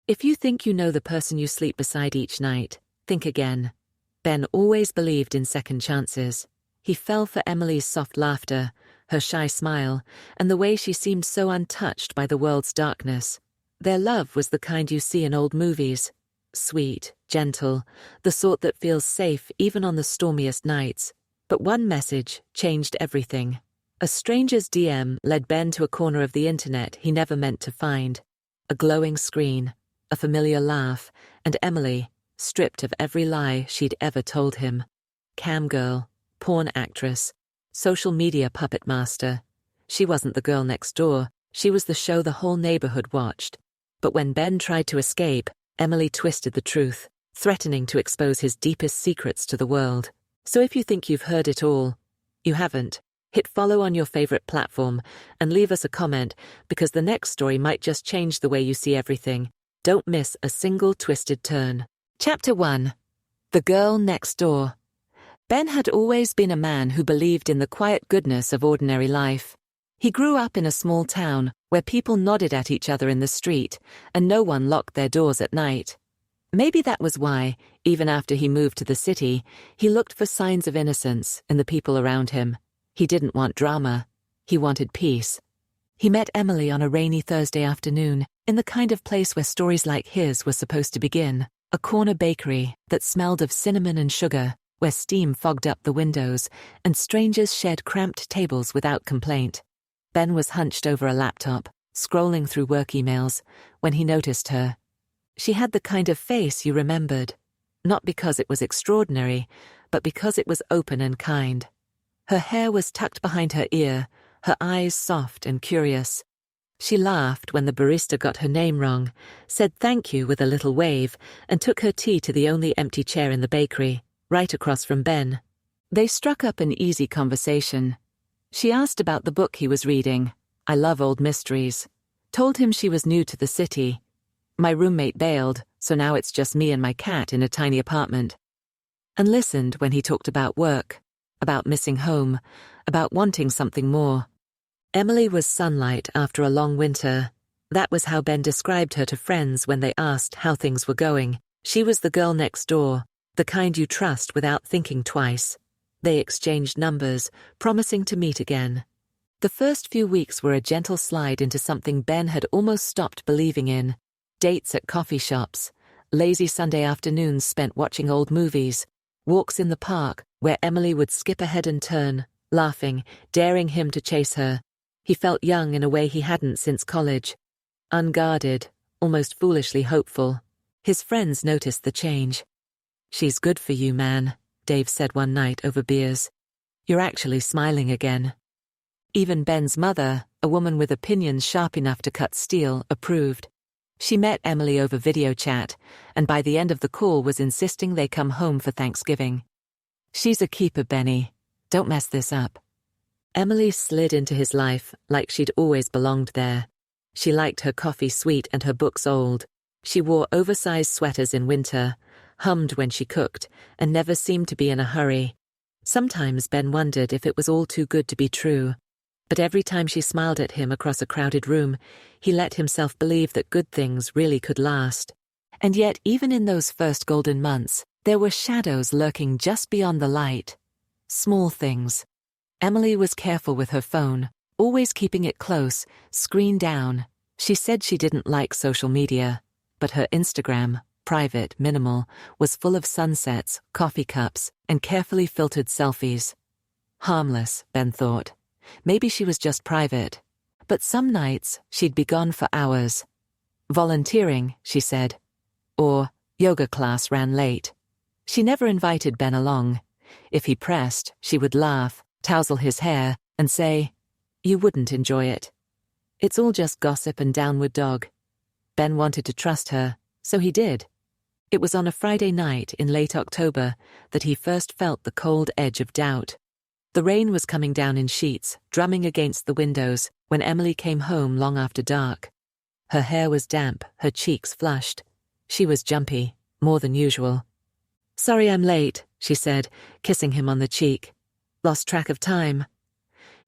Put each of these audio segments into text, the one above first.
If you think you know the person you sleep beside each night, think again. Ben always believed in second chances. He fell for Emily's soft laughter, her shy smile, and the way she seemed so untouched by the world's darkness. Their love was the kind you see in old movies. Sweet, gentle, the sort that feels safe even on the stormiest nights. But one message changed everything. A stranger's DM led Ben to a corner of the internet he never meant to find. A glowing screen, a familiar laugh, and Emily, stripped of every lie she'd ever told him. Cam girl, porn actress, social media puppet master. She wasn't the girl next door, she was the show the whole neighborhood watched. But when Ben tried to escape, Emily twisted the truth, threatening to expose his deepest secrets to the world. So if you think you've heard it all, you haven't. Hit follow on your favorite platform and leave us a comment, because the next story might just change the way you see everything. Don't miss a single twisted turn. Chapter 1. The Girl Next Door. Ben had always been a man who believed in the quiet goodness of ordinary life. He grew up in a small town where people nodded at each other in the street and no one locked their doors at night. Maybe that was why, even after he moved to the city, he looked for signs of innocence in the people around him. He didn't want drama. He wanted peace. He met Emily on a rainy Thursday afternoon, in the kind of place where stories like his were supposed to begin. A corner bakery that smelled of cinnamon and sugar, where steam fogged up the windows, and strangers shared cramped tables without complaint. Ben was hunched over a laptop, scrolling through work emails, when he noticed her. She had the kind of face you remembered, not because it was extraordinary, but because it was open and kind. Her hair was tucked behind her ear, her eyes soft and curious. She laughed when the barista got her name wrong, said thank you with a little wave, and took her tea to the only empty chair in the bakery, right across from Ben. They struck up an easy conversation. She asked about the book he was reading. I love old mysteries. Told him she was new to the city. My roommate bailed, so now it's just me and my cat in a tiny apartment. And listened when he talked about work, about missing home, about wanting something more. Emily was sunlight after a long winter. That was how Ben described her to friends when they asked how things were going. She was the girl next door, the kind you trust without thinking twice. They exchanged numbers, promising to meet again. The first few weeks were a gentle slide into something Ben had almost stopped believing in. Dates at coffee shops, lazy Sunday afternoons spent watching old movies, walks in the park where Emily would skip ahead and turn, laughing, daring him to chase her. He felt young in a way he hadn't since college. Unguarded, almost foolishly hopeful. His friends noticed the change. She's good for you, man, Dave said one night over beers. You're actually smiling again. Even Ben's mother, a woman with opinions sharp enough to cut steel, approved. She met Emily over video chat, and by the end of the call was insisting they come home for Thanksgiving. She's a keeper, Benny. Don't mess this up. Emily slid into his life like she'd always belonged there. She liked her coffee sweet and her books old. She wore oversized sweaters in winter, hummed when she cooked, and never seemed to be in a hurry. Sometimes Ben wondered if it was all too good to be true. But every time she smiled at him across a crowded room, he let himself believe that good things really could last. And yet, even in those first golden months, there were shadows lurking just beyond the light. Small things. Emily was careful with her phone, always keeping it close, screen down. She said she didn't like social media, but her Instagram, private, minimal, was full of sunsets, coffee cups, and carefully filtered selfies. Harmless, Ben thought. Maybe she was just private. But some nights, she'd be gone for hours. Volunteering, she said. Or, yoga class ran late. She never invited Ben along. If he pressed, she would laugh, tousle his hair, and say, "You wouldn't enjoy it. It's all just gossip and downward dog." Ben wanted to trust her, so he did. It was on a Friday night in late October that he first felt the cold edge of doubt. The rain was coming down in sheets, drumming against the windows, when Emily came home long after dark. Her hair was damp, her cheeks flushed. She was jumpy, more than usual. "Sorry I'm late," she said, kissing him on the cheek. "Lost track of time."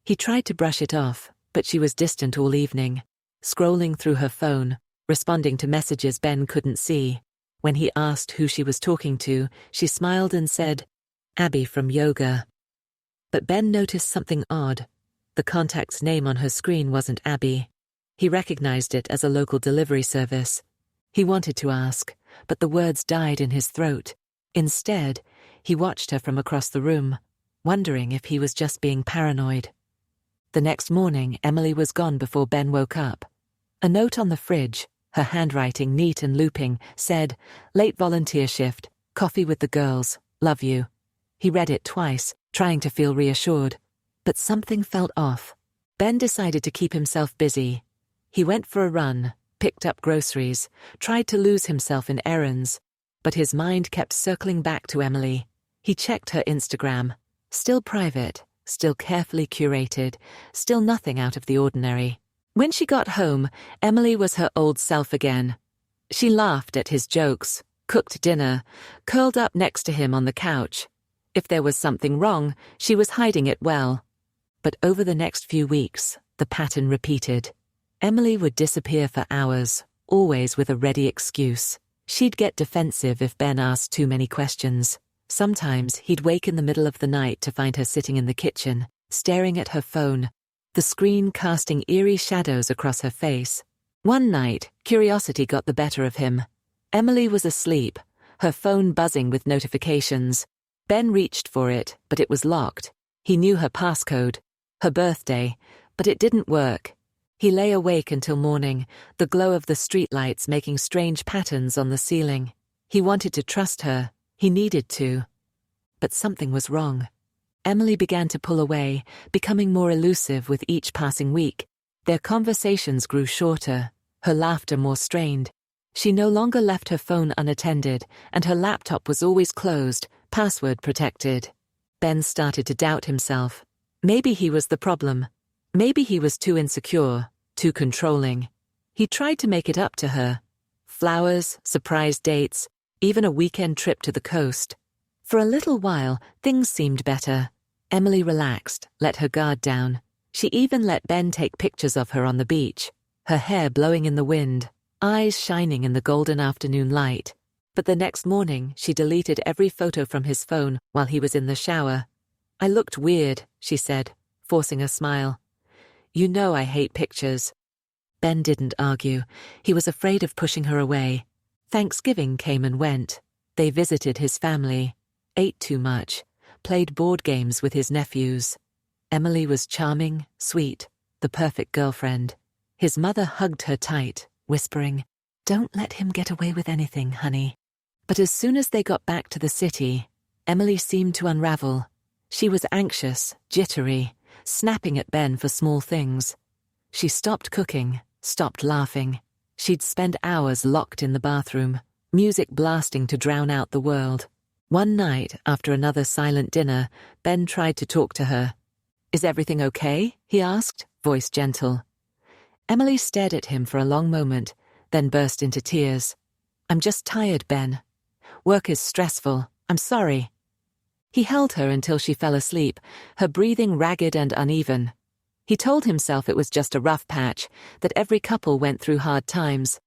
He tried to brush it off, but she was distant all evening, scrolling through her phone, responding to messages Ben couldn't see. When he asked who she was talking to, she smiled and said, "Abby from yoga." But Ben noticed something odd. The contact's name on her screen wasn't Abby. He recognized it as a local delivery service. He wanted to ask, but the words died in his throat. Instead, he watched her from across the room, wondering if he was just being paranoid. The next morning, Emily was gone before Ben woke up. A note on the fridge, her handwriting neat and looping, said, "Late volunteer shift, coffee with the girls, love you." He read it twice, trying to feel reassured. But something felt off. Ben decided to keep himself busy. He went for a run, picked up groceries, tried to lose himself in errands, but his mind kept circling back to Emily. He checked her Instagram. Still private, still carefully curated, still nothing out of the ordinary. When she got home, Emily was her old self again. She laughed at his jokes, cooked dinner, curled up next to him on the couch. If there was something wrong, she was hiding it well. But over the next few weeks, the pattern repeated. Emily would disappear for hours, always with a ready excuse. She'd get defensive if Ben asked too many questions. Sometimes he'd wake in the middle of the night to find her sitting in the kitchen, staring at her phone, the screen casting eerie shadows across her face. One night, curiosity got the better of him. Emily was asleep, her phone buzzing with notifications. Ben reached for it, but it was locked. He knew her passcode, her birthday, but it didn't work. He lay awake until morning, the glow of the streetlights making strange patterns on the ceiling. He wanted to trust her. He needed to. But something was wrong. Emily began to pull away, becoming more elusive with each passing week. Their conversations grew shorter, her laughter more strained. She no longer left her phone unattended, and her laptop was always closed, password protected. Ben started to doubt himself. Maybe he was the problem. Maybe he was too insecure, too controlling. He tried to make it up to her. Flowers, surprise dates, even a weekend trip to the coast. For a little while, things seemed better. Emily relaxed, let her guard down. She even let Ben take pictures of her on the beach, her hair blowing in the wind, eyes shining in the golden afternoon light. But the next morning, she deleted every photo from his phone while he was in the shower. "I looked weird," she said, forcing a smile. "You know I hate pictures." Ben didn't argue. He was afraid of pushing her away. Thanksgiving came and went. They visited his family, ate too much, played board games with his nephews. Emily was charming, sweet, the perfect girlfriend. His mother hugged her tight, whispering, "Don't let him get away with anything, honey." But as soon as they got back to the city, Emily seemed to unravel. She was anxious, jittery, snapping at Ben for small things. She stopped cooking, stopped laughing. She'd spend hours locked in the bathroom, music blasting to drown out the world. One night, after another silent dinner, Ben tried to talk to her. "Is everything okay?" he asked, voice gentle. Emily stared at him for a long moment, then burst into tears. "I'm just tired, Ben. Work is stressful. I'm sorry." He held her until she fell asleep, her breathing ragged and uneven. He told himself it was just a rough patch, that every couple went through hard times.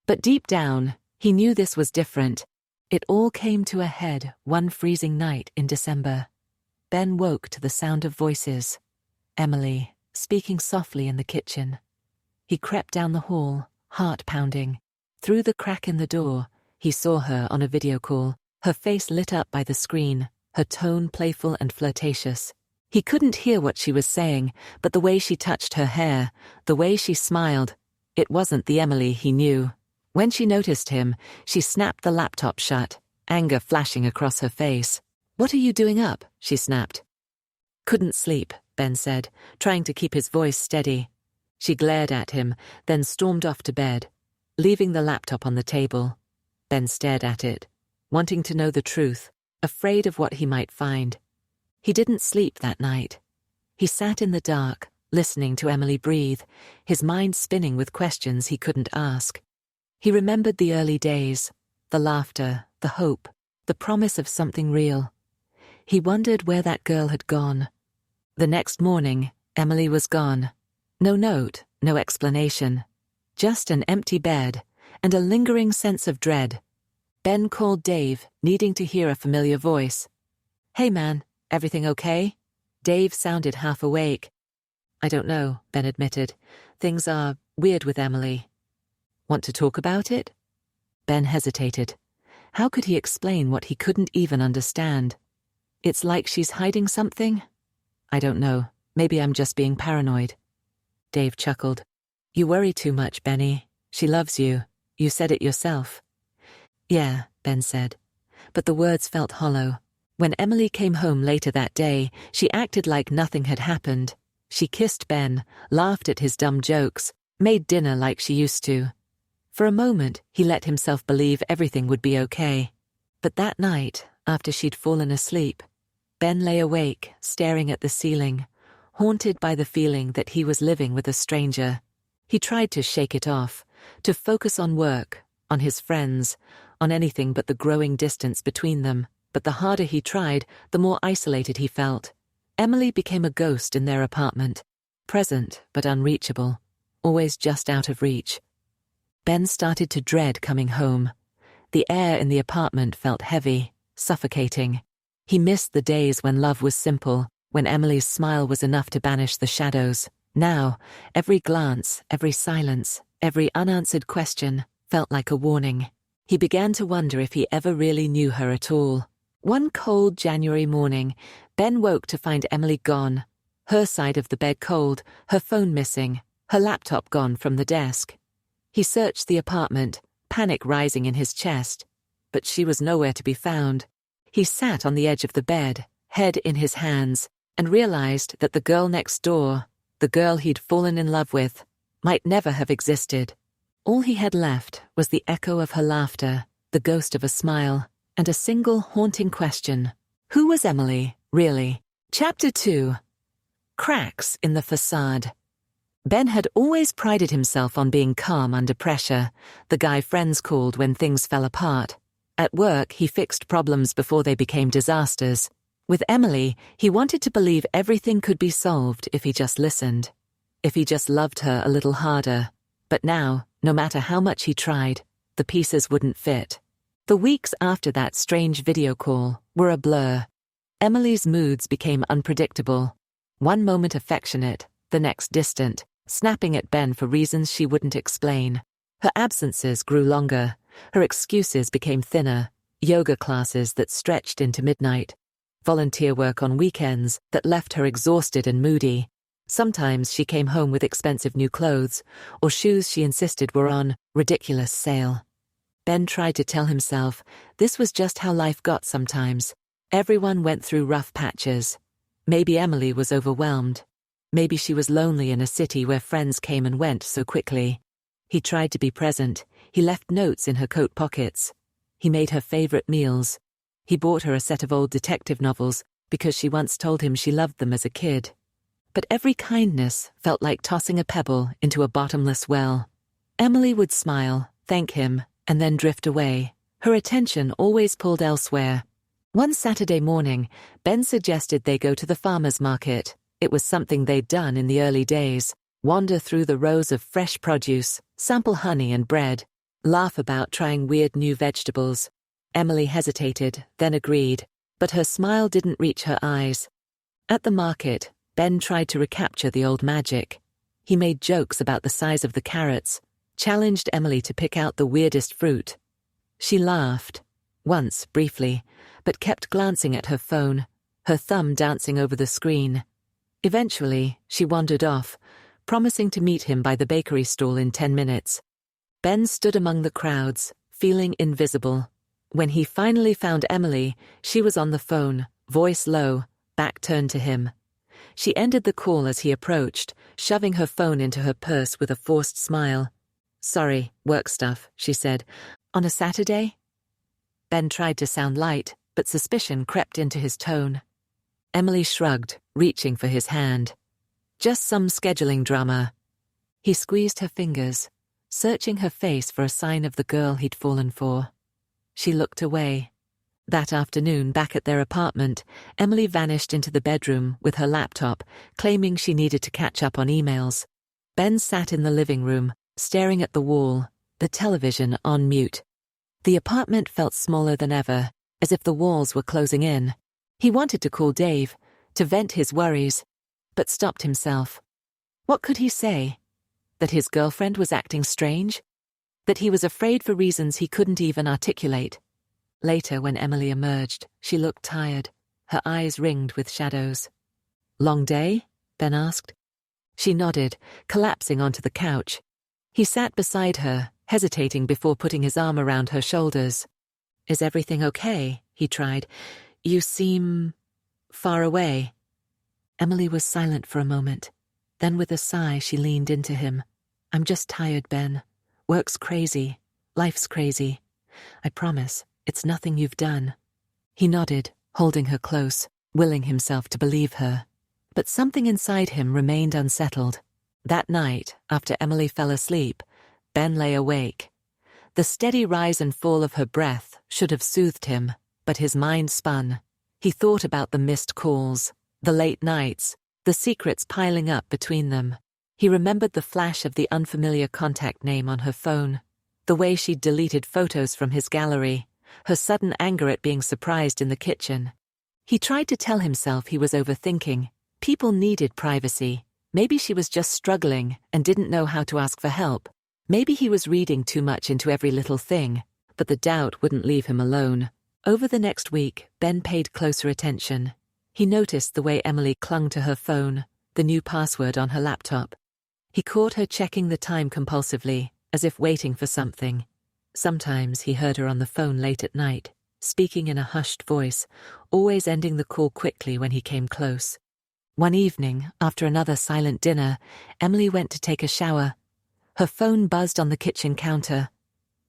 But deep down, he knew this was different. It all came to a head one freezing night in December. Ben woke to the sound of voices. Emily, speaking softly in the kitchen. He crept down the hall, heart pounding. Through the crack in the door, he saw her on a video call, her face lit up by the screen, her tone playful and flirtatious. He couldn't hear what she was saying, but the way she touched her hair, the way she smiled, it wasn't the Emily he knew. When she noticed him, she snapped the laptop shut, anger flashing across her face. "What are you doing up?" she snapped. "Couldn't sleep," Ben said, trying to keep his voice steady. She glared at him, then stormed off to bed, leaving the laptop on the table. Ben stared at it, wanting to know the truth, afraid of what he might find. He didn't sleep that night. He sat in the dark, listening to Emily breathe, his mind spinning with questions he couldn't ask. He remembered the early days, the laughter, the hope, the promise of something real. He wondered where that girl had gone. The next morning, Emily was gone. No note, no explanation. Just an empty bed, and a lingering sense of dread. Ben called Dave, needing to hear a familiar voice. "Hey man, everything okay?" Dave sounded half awake. "I don't know," Ben admitted. "Things are weird with Emily." "Want to talk about it?" Ben hesitated. How could he explain what he couldn't even understand? "It's like she's hiding something?" "I don't know. Maybe I'm just being paranoid." Dave chuckled. "You worry too much, Benny. She loves you. You said it yourself." "Yeah," Ben said. But the words felt hollow. When Emily came home later that day, she acted like nothing had happened. She kissed Ben, laughed at his dumb jokes, made dinner like she used to. For a moment, he let himself believe everything would be okay. But that night, after she'd fallen asleep, Ben lay awake, staring at the ceiling, haunted by the feeling that he was living with a stranger. He tried to shake it off, to focus on work, on his friends, on anything but the growing distance between them. But the harder he tried, the more isolated he felt. Emily became a ghost in their apartment, present but unreachable, always just out of reach. Ben started to dread coming home. The air in the apartment felt heavy, suffocating. He missed the days when love was simple, when Emily's smile was enough to banish the shadows. Now, every glance, every silence, every unanswered question felt like a warning. He began to wonder if he ever really knew her at all. One cold January morning, Ben woke to find Emily gone. Her side of the bed cold, her phone missing, her laptop gone from the desk. He searched the apartment, panic rising in his chest, but she was nowhere to be found. He sat on the edge of the bed, head in his hands, and realized that the girl next door, the girl he'd fallen in love with, might never have existed. All he had left was the echo of her laughter, the ghost of a smile, and a single haunting question. Who was Emily, really? Chapter 2. Cracks in the facade. Ben had always prided himself on being calm under pressure, the guy friends called when things fell apart. At work, he fixed problems before they became disasters. With Emily, he wanted to believe everything could be solved if he just listened, if he just loved her a little harder. But now, no matter how much he tried, the pieces wouldn't fit. The weeks after that strange video call were a blur. Emily's moods became unpredictable. One moment affectionate, the next distant, snapping at Ben for reasons she wouldn't explain. Her absences grew longer. Her excuses became thinner. Yoga classes that stretched into midnight. Volunteer work on weekends that left her exhausted and moody. Sometimes she came home with expensive new clothes, or shoes she insisted were on ridiculous sale. Ben tried to tell himself this was just how life got sometimes. Everyone went through rough patches. Maybe Emily was overwhelmed. Maybe she was lonely in a city where friends came and went so quickly. He tried to be present. He left notes in her coat pockets. He made her favorite meals. He bought her a set of old detective novels because she once told him she loved them as a kid. But every kindness felt like tossing a pebble into a bottomless well. Emily would smile, thank him, and then drift away. Her attention always pulled elsewhere. One Saturday morning, Ben suggested they go to the farmer's market. It was something they'd done in the early days. Wander through the rows of fresh produce, sample honey and bread, laugh about trying weird new vegetables. Emily hesitated, then agreed, but her smile didn't reach her eyes. At the market, Ben tried to recapture the old magic. He made jokes about the size of the carrots, challenged Emily to pick out the weirdest fruit. She laughed, once briefly, but kept glancing at her phone, her thumb dancing over the screen. Eventually, she wandered off, promising to meet him by the bakery stall in 10 minutes. Ben stood among the crowds, feeling invisible. When he finally found Emily, she was on the phone, voice low, back turned to him. She ended the call as he approached, shoving her phone into her purse with a forced smile. "Sorry, work stuff," she said. "On a Saturday?" Ben tried to sound light, but suspicion crept into his tone. Emily shrugged, reaching for his hand. "Just some scheduling drama." He squeezed her fingers, searching her face for a sign of the girl he'd fallen for. She looked away. That afternoon, back at their apartment, Emily vanished into the bedroom with her laptop, claiming she needed to catch up on emails. Ben sat in the living room, staring at the wall, the television on mute. The apartment felt smaller than ever, as if the walls were closing in. He wanted to call Dave, to vent his worries, but stopped himself. What could he say? That his girlfriend was acting strange? That he was afraid for reasons he couldn't even articulate? Later, when Emily emerged, she looked tired, her eyes ringed with shadows. "Long day?" Ben asked. She nodded, collapsing onto the couch. He sat beside her, hesitating before putting his arm around her shoulders. "Is everything okay?" he tried. "You seem far away." Emily was silent for a moment. Then with a sigh she leaned into him. "I'm just tired, Ben. Work's crazy. Life's crazy. I promise, it's nothing you've done." He nodded, holding her close, willing himself to believe her. But something inside him remained unsettled. That night, after Emily fell asleep, Ben lay awake. The steady rise and fall of her breath should have soothed him, but his mind spun. He thought about the missed calls, the late nights, the secrets piling up between them. He remembered the flash of the unfamiliar contact name on her phone, the way she'd deleted photos from his gallery, her sudden anger at being surprised in the kitchen. He tried to tell himself he was overthinking. People needed privacy. Maybe she was just struggling and didn't know how to ask for help. Maybe he was reading too much into every little thing, but the doubt wouldn't leave him alone. Over the next week, Ben paid closer attention. He noticed the way Emily clung to her phone, the new password on her laptop. He caught her checking the time compulsively, as if waiting for something. Sometimes he heard her on the phone late at night, speaking in a hushed voice, always ending the call quickly when he came close. One evening, after another silent dinner, Emily went to take a shower. Her phone buzzed on the kitchen counter.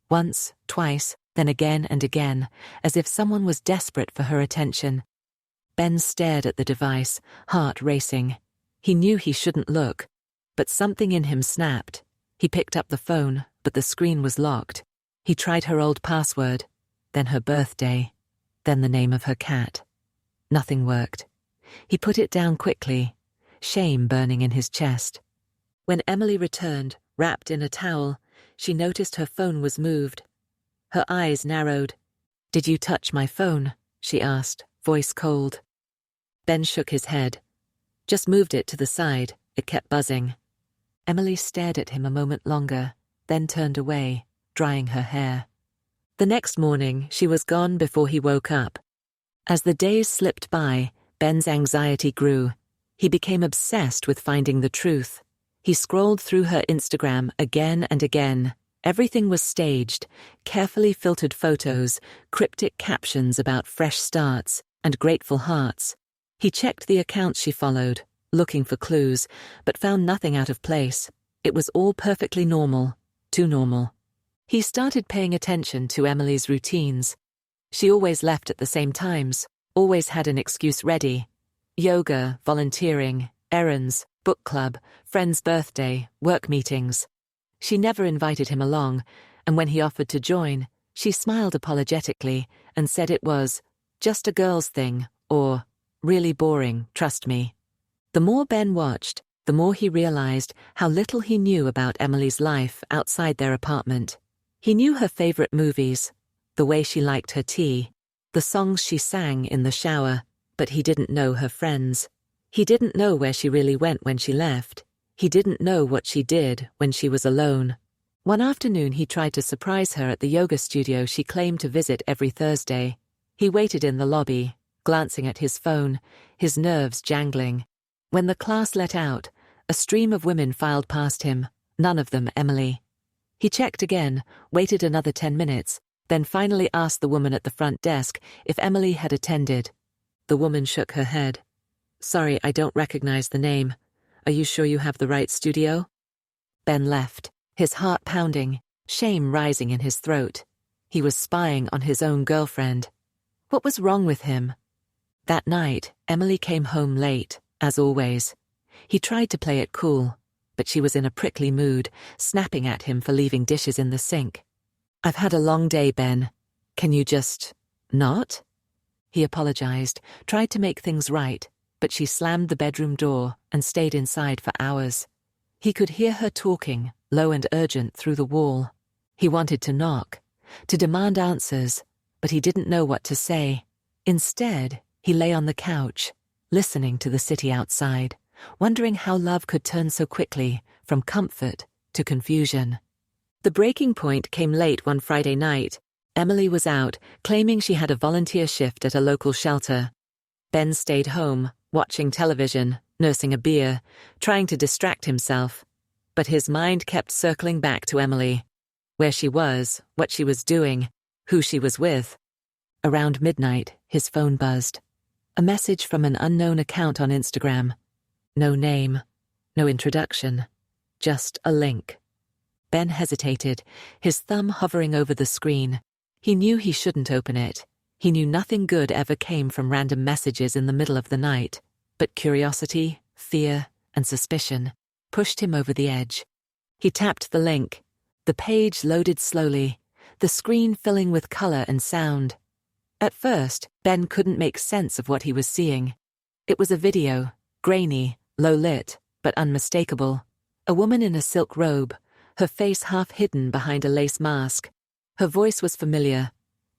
Once, twice, then again and again, as if someone was desperate for her attention. Ben stared at the device, heart racing. He knew he shouldn't look, but something in him snapped. He picked up the phone, but the screen was locked. He tried her old password, then her birthday, then the name of her cat. Nothing worked. He put it down quickly, shame burning in his chest. When Emily returned, wrapped in a towel, she noticed her phone was moved. Her eyes narrowed. "Did you touch my phone?" she asked, voice cold. Ben shook his head. "Just moved it to the side. It kept buzzing." Emily stared at him a moment longer, then turned away, drying her hair. The next morning, she was gone before he woke up. As the days slipped by, Ben's anxiety grew. He became obsessed with finding the truth. He scrolled through her Instagram again and again. Everything was staged, carefully filtered photos, cryptic captions about fresh starts, and grateful hearts. He checked the accounts she followed, looking for clues, but found nothing out of place. It was all perfectly normal, too normal. He started paying attention to Emily's routines. She always left at the same times, always had an excuse ready. Yoga, volunteering, errands, book club, friend's birthday, work meetings. She never invited him along, and when he offered to join, she smiled apologetically and said it was just a girl's thing, or really boring, trust me. The more Ben watched, the more he realized how little he knew about Emily's life outside their apartment. He knew her favorite movies, the way she liked her tea, the songs she sang in the shower, but he didn't know her friends. He didn't know where she really went when she left. He didn't know what she did when she was alone. One afternoon he tried to surprise her at the yoga studio she claimed to visit every Thursday. He waited in the lobby, glancing at his phone, his nerves jangling. When the class let out, a stream of women filed past him, none of them Emily. He checked again, waited another 10 minutes, then finally asked the woman at the front desk if Emily had attended. The woman shook her head. "Sorry, I don't recognize the name. Are you sure you have the right studio?" Ben left, his heart pounding, shame rising in his throat. He was spying on his own girlfriend. What was wrong with him? That night, Emily came home late, as always. He tried to play it cool, but she was in a prickly mood, snapping at him for leaving dishes in the sink. "I've had a long day, Ben. Can you just not?" He apologized, tried to make things right, but she slammed the bedroom door and stayed inside for hours. He could hear her talking, low and urgent, through the wall. He wanted to knock, to demand answers, but he didn't know what to say. Instead, he lay on the couch, listening to the city outside, wondering how love could turn so quickly from comfort to confusion. The breaking point came late one Friday night. Emily was out, claiming she had a volunteer shift at a local shelter. Ben stayed home, watching television, nursing a beer, trying to distract himself. But his mind kept circling back to Emily. Where she was, what she was doing, who she was with. Around midnight, his phone buzzed. A message from an unknown account on Instagram. No name, no introduction, just a link. Ben hesitated, his thumb hovering over the screen. He knew he shouldn't open it. He knew nothing good ever came from random messages in the middle of the night. But curiosity, fear, and suspicion pushed him over the edge. He tapped the link. The page loaded slowly, the screen filling with color and sound. At first, Ben couldn't make sense of what he was seeing. It was a video, grainy, low-lit, but unmistakable. A woman in a silk robe, her face half hidden behind a lace mask. Her voice was familiar,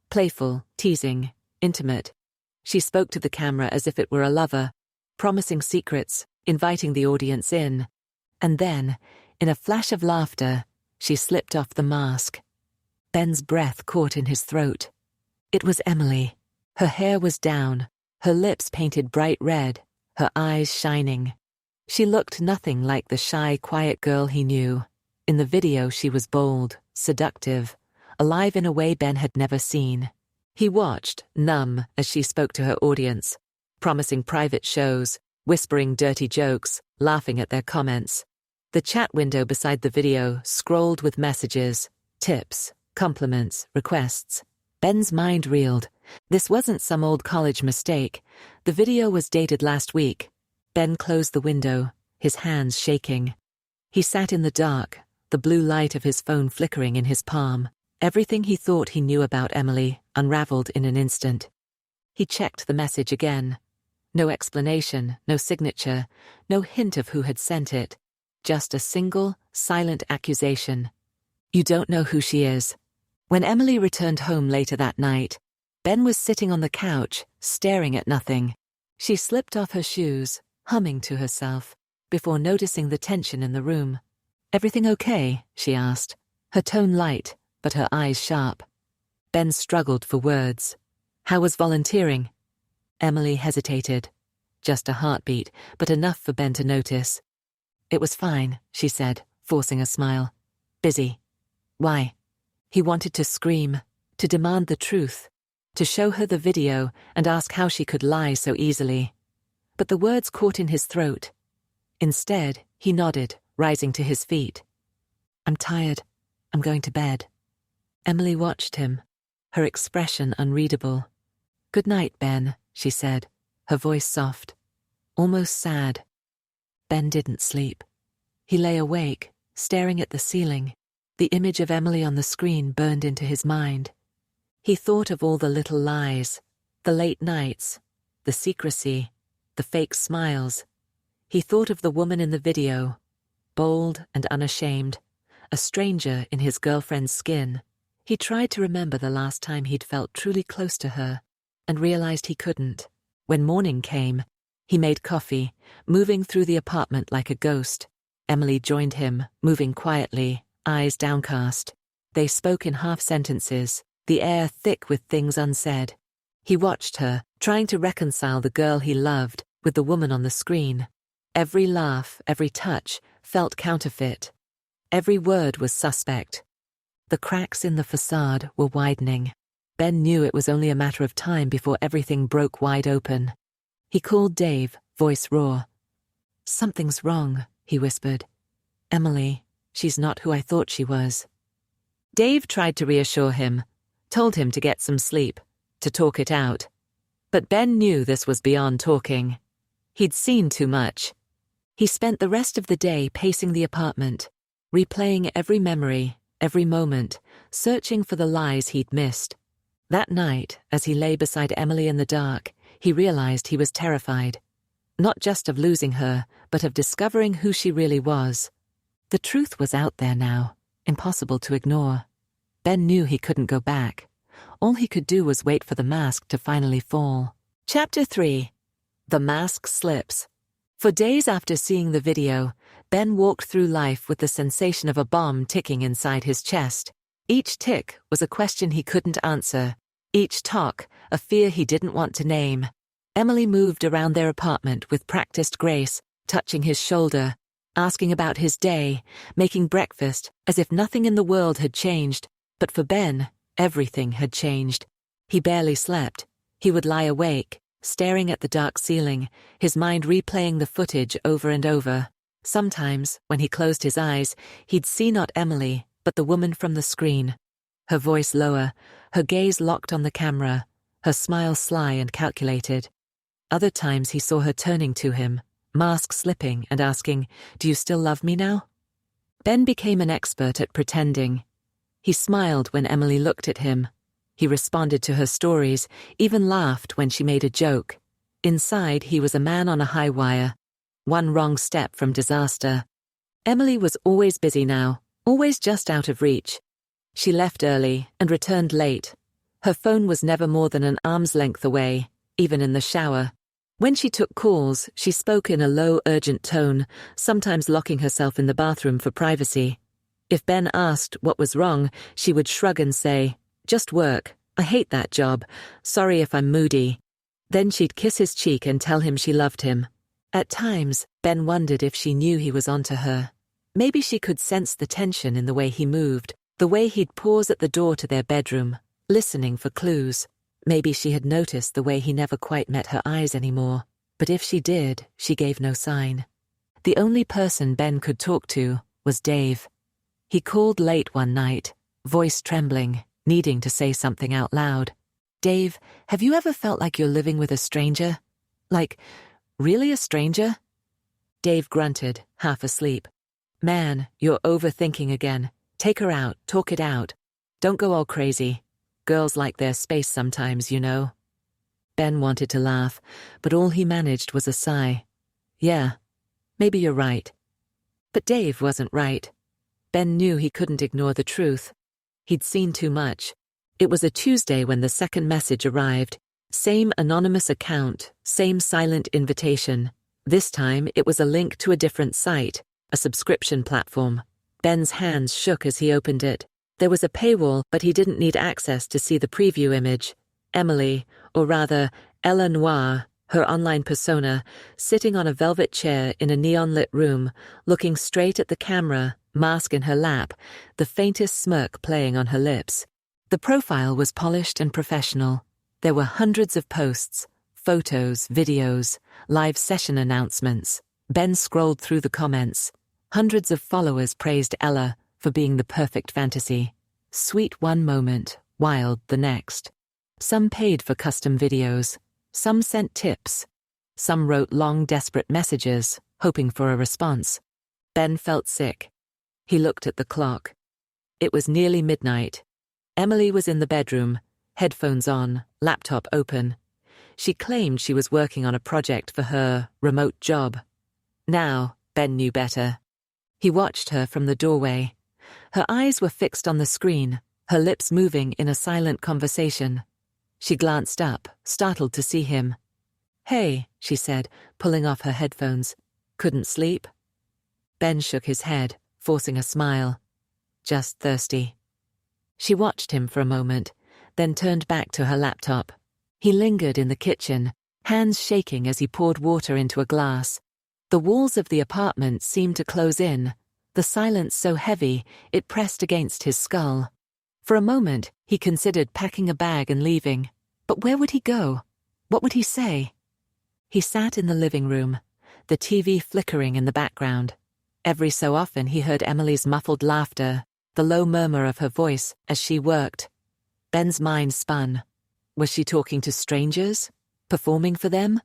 playful, teasing, intimate. She spoke to the camera as if it were a lover, promising secrets, inviting the audience in. And then, in a flash of laughter, she slipped off the mask. Ben's breath caught in his throat. It was Emily. Her hair was down, her lips painted bright red, her eyes shining. She looked nothing like the shy, quiet girl he knew. In the video, she was bold, seductive, alive in a way Ben had never seen. He watched, numb, as she spoke to her audience, promising private shows, whispering dirty jokes, laughing at their comments. The chat window beside the video scrolled with messages, tips, compliments, requests. Ben's mind reeled. This wasn't some old college mistake. The video was dated last week. Ben closed the window, his hands shaking. He sat in the dark, the blue light of his phone flickering in his palm. Everything he thought he knew about Emily unraveled in an instant. He checked the message again. No explanation, no signature, no hint of who had sent it. Just a single, silent accusation. You don't know who she is. When Emily returned home later that night, Ben was sitting on the couch, staring at nothing. She slipped off her shoes, humming to herself, before noticing the tension in the room. Everything okay? She asked, her tone light, but her eyes sharp. Ben struggled for words. How was volunteering? Emily hesitated. Just a heartbeat, but enough for Ben to notice. It was fine, she said, forcing a smile. Busy. Why? He wanted to scream, to demand the truth, to show her the video and ask how she could lie so easily. But the words caught in his throat. Instead, he nodded, rising to his feet. I'm tired. I'm going to bed. Emily watched him, her expression unreadable. Good night, Ben, she said, her voice soft, almost sad. Ben didn't sleep. He lay awake, staring at the ceiling. The image of Emily on the screen burned into his mind. He thought of all the little lies, the late nights, the secrecy, the fake smiles. He thought of the woman in the video, bold and unashamed, a stranger in his girlfriend's skin. He tried to remember the last time he'd felt truly close to her, and realized he couldn't. When morning came, he made coffee, moving through the apartment like a ghost. Emily joined him, moving quietly, eyes downcast. They spoke in half sentences, the air thick with things unsaid. He watched her, trying to reconcile the girl he loved with the woman on the screen. Every laugh, every touch, felt counterfeit. Every word was suspect. The cracks in the facade were widening. Ben knew it was only a matter of time before everything broke wide open. He called Dave, voice raw. Something's wrong, he whispered. Emily, she's not who I thought she was. Dave tried to reassure him, told him to get some sleep, to talk it out. But Ben knew this was beyond talking. He'd seen too much. He spent the rest of the day pacing the apartment, replaying every memory, every moment, searching for the lies he'd missed. That night, as he lay beside Emily in the dark, he realized he was terrified. Not just of losing her, but of discovering who she really was. The truth was out there now, impossible to ignore. Ben knew he couldn't go back. All he could do was wait for the mask to finally fall. Chapter 3. The Mask Slips. For days after seeing the video, Ben walked through life with the sensation of a bomb ticking inside his chest. Each tick was a question he couldn't answer. Each tock, a fear he didn't want to name. Emily moved around their apartment with practiced grace, touching his shoulder, asking about his day, making breakfast, as if nothing in the world had changed. But for Ben, everything had changed. He barely slept. He would lie awake, staring at the dark ceiling, his mind replaying the footage over and over. Sometimes, when he closed his eyes, he'd see not Emily, but the woman from the screen. Her voice lower, her gaze locked on the camera, her smile sly and calculated. Other times he saw her turning to him, mask slipping and asking, "Do you still love me now?" Ben became an expert at pretending. He smiled when Emily looked at him. He responded to her stories, even laughed when she made a joke. Inside, he was a man on a high wire. One wrong step from disaster. Emily was always busy now, always just out of reach. She left early and returned late. Her phone was never more than an arm's length away, even in the shower. When she took calls, she spoke in a low, urgent tone, sometimes locking herself in the bathroom for privacy. If Ben asked what was wrong, she would shrug and say, "Just work. I hate that job. Sorry if I'm moody." Then she'd kiss his cheek and tell him she loved him. At times, Ben wondered if she knew he was onto her. Maybe she could sense the tension in the way he moved, the way he'd pause at the door to their bedroom, listening for clues. Maybe she had noticed the way he never quite met her eyes anymore, but if she did, she gave no sign. The only person Ben could talk to was Dave. He called late one night, voice trembling, needing to say something out loud. "Dave, have you ever felt like you're living with a stranger? Like, really a stranger?" Dave grunted, half asleep. "Man, you're overthinking again. Take her out, talk it out. Don't go all crazy. Girls like their space sometimes, you know." Ben wanted to laugh, but all he managed was a sigh. "Yeah, maybe you're right." But Dave wasn't right. Ben knew he couldn't ignore the truth. He'd seen too much. It was a Tuesday when the second message arrived. Same anonymous account, same silent invitation. This time it was a link to a different site, a subscription platform. Ben's hands shook as he opened it. There was a paywall, but he didn't need access to see the preview image. Emily, or rather, Ella Noir, her online persona, sitting on a velvet chair in a neon-lit room, looking straight at the camera, mask in her lap, the faintest smirk playing on her lips. The profile was polished and professional. There were hundreds of posts, photos, videos, live session announcements. Ben scrolled through the comments. Hundreds of followers praised Ella for being the perfect fantasy. Sweet one moment, wild the next. Some paid for custom videos. Some sent tips. Some wrote long, desperate messages, hoping for a response. Ben felt sick. He looked at the clock. It was nearly midnight. Emily was in the bedroom, headphones on, laptop open. She claimed she was working on a project for her remote job. Now, Ben knew better. He watched her from the doorway. Her eyes were fixed on the screen, her lips moving in a silent conversation. She glanced up, startled to see him. "Hey," she said, pulling off her headphones. "Couldn't sleep?" Ben shook his head, forcing a smile. "Just thirsty." She watched him for a moment, then turned back to her laptop. He lingered in the kitchen, hands shaking as he poured water into a glass. The walls of the apartment seemed to close in, the silence so heavy it pressed against his skull. For a moment, he considered packing a bag and leaving. But where would he go? What would he say? He sat in the living room, the TV flickering in the background. Every so often he heard Emily's muffled laughter, the low murmur of her voice as she worked. Ben's mind spun. Was she talking to strangers? Performing for them?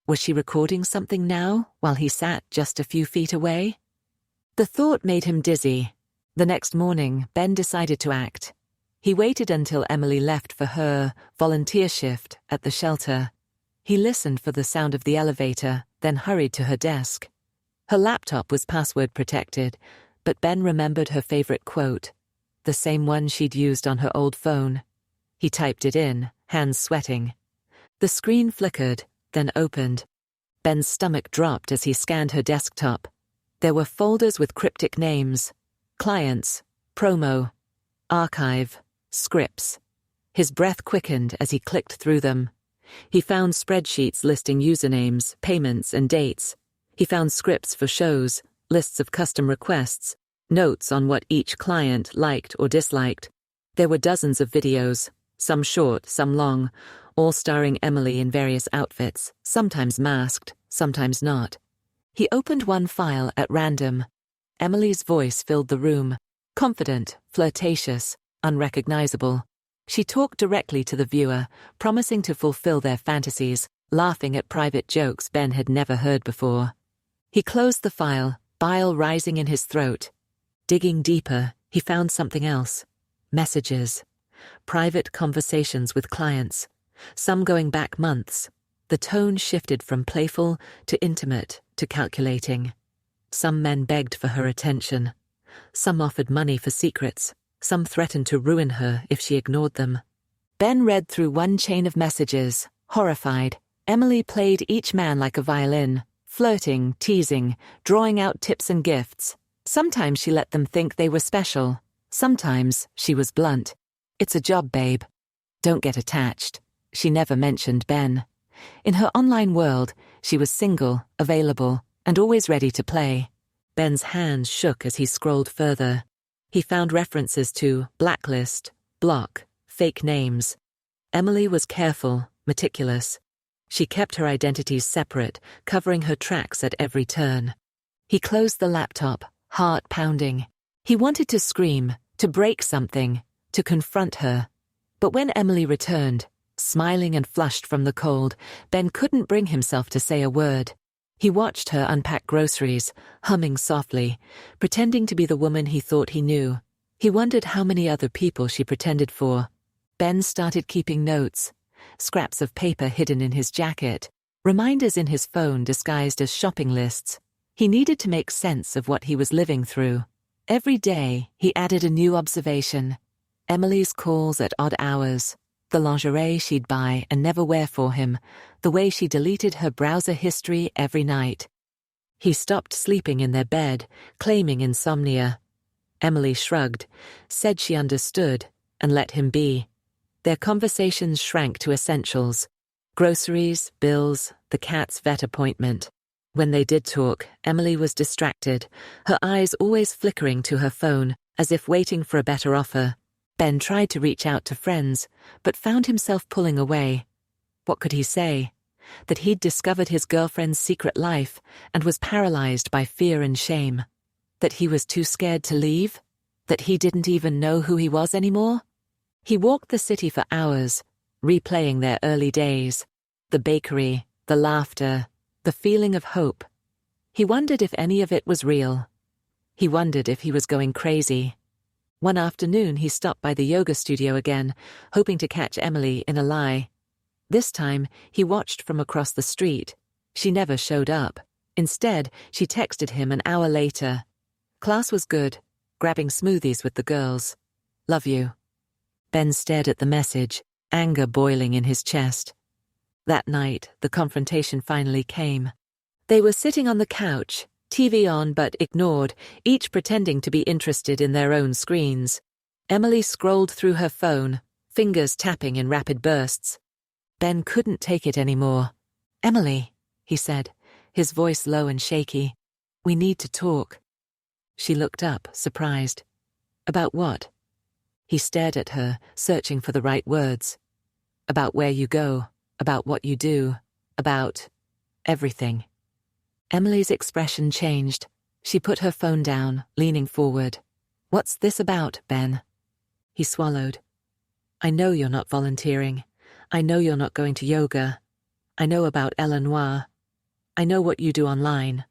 Was she recording something now, while he sat just a few feet away? The thought made him dizzy. The next morning, Ben decided to act. He waited until Emily left for her volunteer shift at the shelter. He listened for the sound of the elevator, then hurried to her desk. Her laptop was password protected, but Ben remembered her favorite quote. "The the same one she'd used on her old phone. He typed it in, hands sweating. The screen flickered, then opened. Ben's stomach dropped as he scanned her desktop. There were folders with cryptic names: clients, promo, archive, scripts. His breath quickened as he clicked through them. He found spreadsheets listing usernames, payments, and dates. He found scripts for shows, lists of custom requests, notes on what each client liked or disliked. There were dozens of videos, some short, some long, all starring Emily in various outfits, sometimes masked, sometimes not. He opened one file at random. Emily's voice filled the room, confident, flirtatious, unrecognizable. She talked directly to the viewer, promising to fulfill their fantasies, laughing at private jokes Ben had never heard before. He closed the file, bile rising in his throat. Digging deeper, he found something else. Messages. Private conversations with clients, some going back months. The tone shifted from playful to intimate to calculating. Some men begged for her attention. Some offered money for secrets. Some threatened to ruin her if she ignored them. Ben read through one chain of messages, horrified. Emily played each man like a violin, flirting, teasing, drawing out tips and gifts. Sometimes she let them think they were special. Sometimes she was blunt. "It's a job, babe. Don't get attached." She never mentioned Ben. In her online world, she was single, available, and always ready to play. Ben's hands shook as he scrolled further. He found references to blacklist, block, fake names. Emily was careful, meticulous. She kept her identities separate, covering her tracks at every turn. He closed the laptop, heart pounding. He wanted to scream, to break something, to confront her. But when Emily returned, smiling and flushed from the cold, Ben couldn't bring himself to say a word. He watched her unpack groceries, humming softly, pretending to be the woman he thought he knew. He wondered how many other people she pretended for. Ben started keeping notes, scraps of paper hidden in his jacket, reminders in his phone disguised as shopping lists. He needed to make sense of what he was living through. Every day, he added a new observation. Emily's calls at odd hours, the lingerie she'd buy and never wear for him, the way she deleted her browser history every night. He stopped sleeping in their bed, claiming insomnia. Emily shrugged, said she understood, and let him be. Their conversations shrank to essentials: groceries, bills, the cat's vet appointment. When they did talk, Emily was distracted, her eyes always flickering to her phone, as if waiting for a better offer. Ben tried to reach out to friends, but found himself pulling away. What could he say? That he'd discovered his girlfriend's secret life and was paralyzed by fear and shame? That he was too scared to leave? That he didn't even know who he was anymore? He walked the city for hours, replaying their early days, the bakery, the laughter, the feeling of hope. He wondered if any of it was real. He wondered if he was going crazy. One afternoon he stopped by the yoga studio again, hoping to catch Emily in a lie. This time he watched from across the street. She never showed up. Instead, she texted him an hour later. Class was good, grabbing smoothies with the girls. Love you. Ben stared at the message, anger boiling in his chest. That night, the confrontation finally came. They were sitting on the couch, TV on but ignored, each pretending to be interested in their own screens. Emily scrolled through her phone, fingers tapping in rapid bursts. Ben couldn't take it anymore. "Emily," he said, his voice low and shaky. "We need to talk." She looked up, surprised. "About what?" He stared at her, searching for the right words. "About where you go, about what you do, about everything." Emily's expression changed. She put her phone down, leaning forward. "What's this about, Ben?" He swallowed. "I know you're not volunteering. I know you're not going to yoga. I know about Ella Noire. I know what you do online."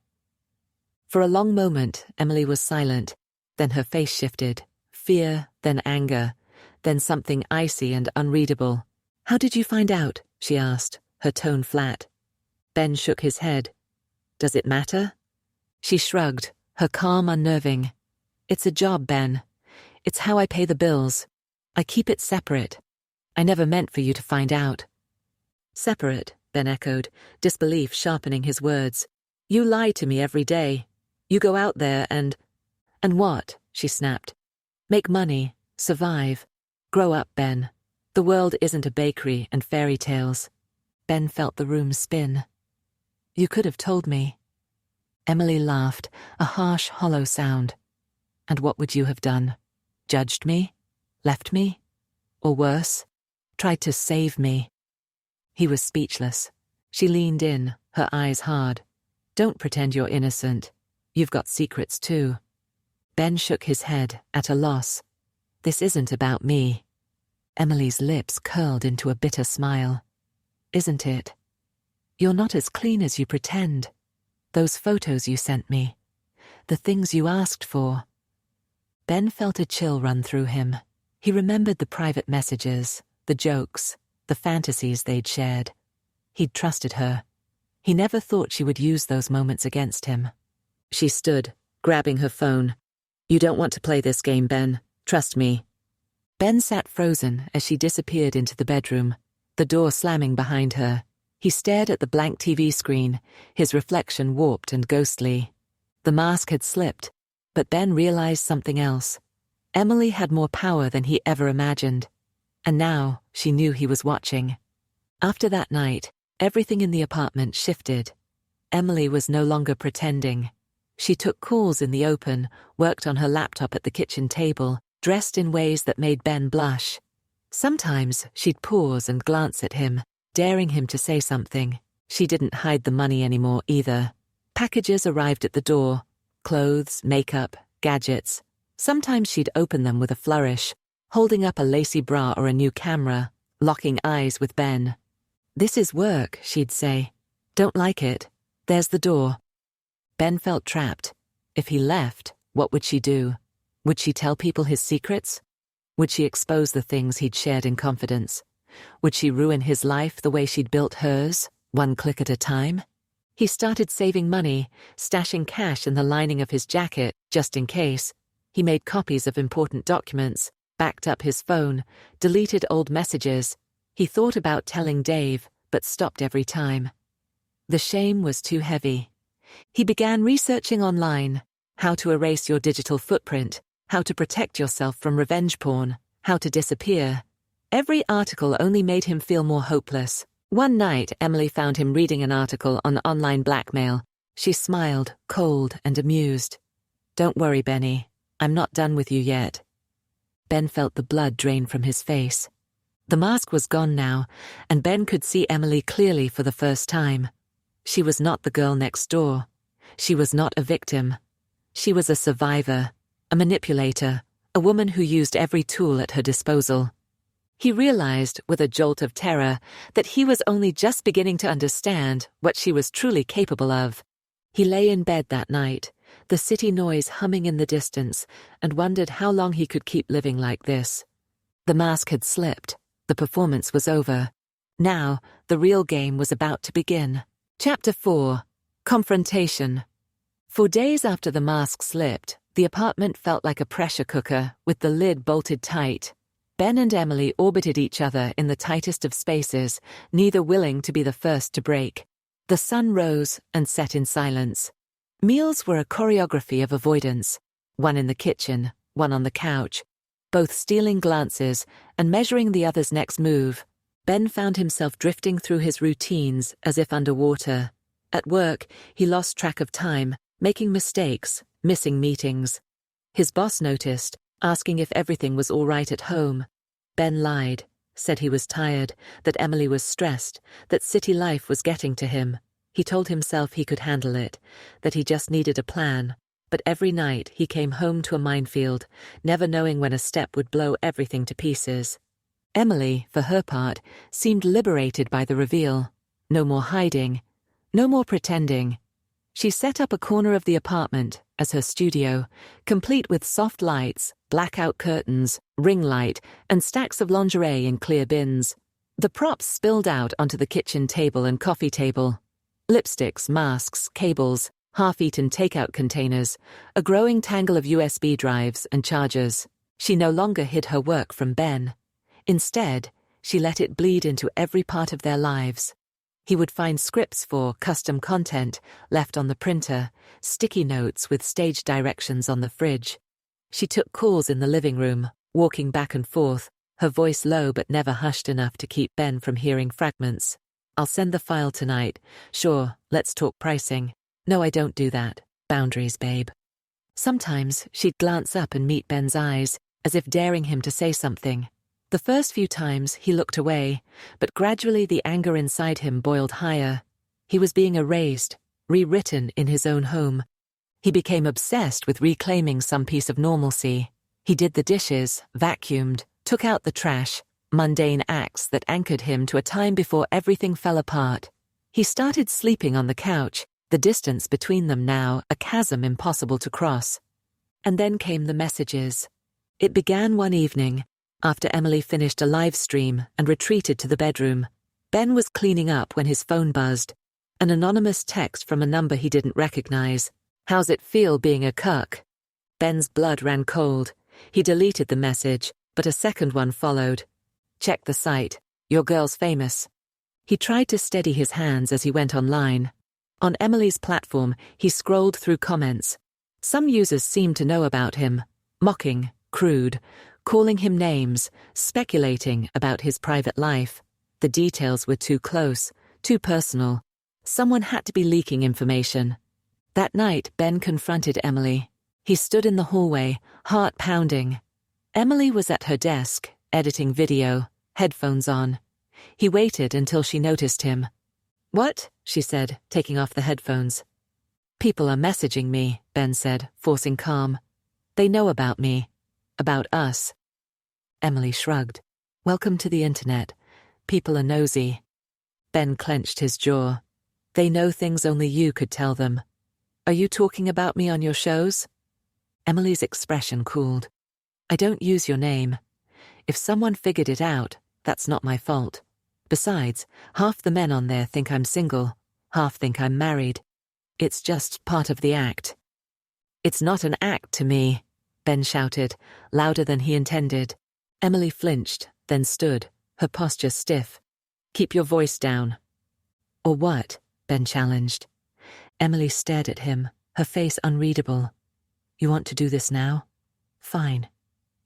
For a long moment, Emily was silent. Then her face shifted. Fear, then anger, then something icy and unreadable. "How did you find out?" she asked, her tone flat. Ben shook his head. "Does it matter?" She shrugged, her calm unnerving. "It's a job, Ben. It's how I pay the bills. I keep it separate. I never meant for you to find out. Separate, Ben echoed, disbelief sharpening his words. You lie to me every day. You go out there and what? She snapped. Make money, survive. Grow up, Ben. The world isn't a bakery and fairy tales. Ben felt the room spin. You could have told me. Emily laughed, a harsh, hollow sound. And what would you have done? Judged me? Left me? Or worse, tried to save me? He was speechless. She leaned in, her eyes hard. Don't pretend you're innocent. You've got secrets too. Ben shook his head, at a loss. This isn't about me. Emily's lips curled into a bitter smile. Isn't it? You're not as clean as you pretend. Those photos you sent me. The things you asked for. Ben felt a chill run through him. He remembered the private messages, the jokes, the fantasies they'd shared. He'd trusted her. He never thought she would use those moments against him. She stood, grabbing her phone. You don't want to play this game, Ben. Trust me. Ben sat frozen as she disappeared into the bedroom, the door slamming behind her. He stared at the blank TV screen, his reflection warped and ghostly. The mask had slipped, but Ben realized something else. Emily had more power than he ever imagined. And now she knew he was watching. After that night, everything in the apartment shifted. Emily was no longer pretending. She took calls in the open, worked on her laptop at the kitchen table, dressed in ways that made Ben blush. Sometimes she'd pause and glance at him, daring him to say something. She didn't hide the money anymore either. Packages arrived at the door. Clothes, makeup, gadgets. Sometimes she'd open them with a flourish, holding up a lacy bra or a new camera, locking eyes with Ben. This is work, she'd say. Don't like it. There's the door. Ben felt trapped. If he left, what would she do? Would she tell people his secrets? Would she expose the things he'd shared in confidence? Would she ruin his life the way she'd built hers, one click at a time? He started saving money, stashing cash in the lining of his jacket, just in case. He made copies of important documents, backed up his phone, deleted old messages. He thought about telling Dave, but stopped every time. The shame was too heavy. He began researching online, how to erase your digital footprint, how to protect yourself from revenge porn, how to disappear. Every article only made him feel more hopeless. One night, Emily found him reading an article on online blackmail. She smiled, cold and amused. Don't worry, Benny. I'm not done with you yet. Ben felt the blood drain from his face. The mask was gone now, and Ben could see Emily clearly for the first time. She was not the girl next door. She was not a victim. She was a survivor, a manipulator, a woman who used every tool at her disposal. He realized, with a jolt of terror, that he was only just beginning to understand what she was truly capable of. He lay in bed that night, the city noise humming in the distance, and wondered how long he could keep living like this. The mask had slipped. The performance was over. Now, the real game was about to begin. Chapter 4. Confrontation. For days after the mask slipped, the apartment felt like a pressure cooker, with the lid bolted tight. Ben and Emily orbited each other in the tightest of spaces, neither willing to be the first to break. The sun rose and set in silence. Meals were a choreography of avoidance, one in the kitchen, one on the couch, both stealing glances and measuring the other's next move. Ben found himself drifting through his routines as if underwater. At work, he lost track of time, making mistakes, missing meetings. His boss noticed, asking if everything was all right at home. Ben lied, said he was tired, that Emily was stressed, that city life was getting to him. He told himself he could handle it, that he just needed a plan. But every night he came home to a minefield, never knowing when a step would blow everything to pieces. Emily, for her part, seemed liberated by the reveal. No more hiding, no more pretending. She set up a corner of the apartment as her studio, complete with soft lights, blackout curtains, ring light, and stacks of lingerie in clear bins. The props spilled out onto the kitchen table and coffee table. Lipsticks, masks, cables, half-eaten takeout containers, a growing tangle of USB drives and chargers. She no longer hid her work from Ben. Instead, she let it bleed into every part of their lives. He would find scripts for custom content left on the printer, sticky notes with stage directions on the fridge. She took calls in the living room, walking back and forth, her voice low but never hushed enough to keep Ben from hearing fragments. "I'll send the file tonight. Sure, let's talk pricing." "No, I don't do that. Boundaries, babe." Sometimes she'd glance up and meet Ben's eyes, as if daring him to say something. The first few times he looked away, but gradually the anger inside him boiled higher. He was being erased, rewritten in his own home. He became obsessed with reclaiming some piece of normalcy. He did the dishes, vacuumed, took out the trash, mundane acts that anchored him to a time before everything fell apart. He started sleeping on the couch, the distance between them now a chasm impossible to cross. And then came the messages. It began one evening, after Emily finished a live stream and retreated to the bedroom. Ben was cleaning up when his phone buzzed. An anonymous text from a number he didn't recognize. "How's it feel being a cuck?" Ben's blood ran cold. He deleted the message, but a second one followed. "Check the site. Your girl's famous." He tried to steady his hands as he went online. On Emily's platform, he scrolled through comments. Some users seemed to know about him, mocking, crude, calling him names, speculating about his private life. The details were too close, too personal. Someone had to be leaking information. That night, Ben confronted Emily. He stood in the hallway, heart pounding. Emily was at her desk, editing video, headphones on. He waited until she noticed him. "What?" she said, taking off the headphones. "People are messaging me," Ben said, forcing calm. "They know about me. About us." Emily shrugged. "Welcome to the internet. People are nosy." Ben clenched his jaw. "They know things only you could tell them. Are you talking about me on your shows?" Emily's expression cooled. "I don't use your name. If someone figured it out, that's not my fault. Besides, half the men on there think I'm single, half think I'm married. It's just part of the act." "It's not an act to me," Ben shouted, louder than he intended. Emily flinched, then stood, her posture stiff. "Keep your voice down." "Or what?" Ben challenged. Emily stared at him, her face unreadable. "You want to do this now? Fine.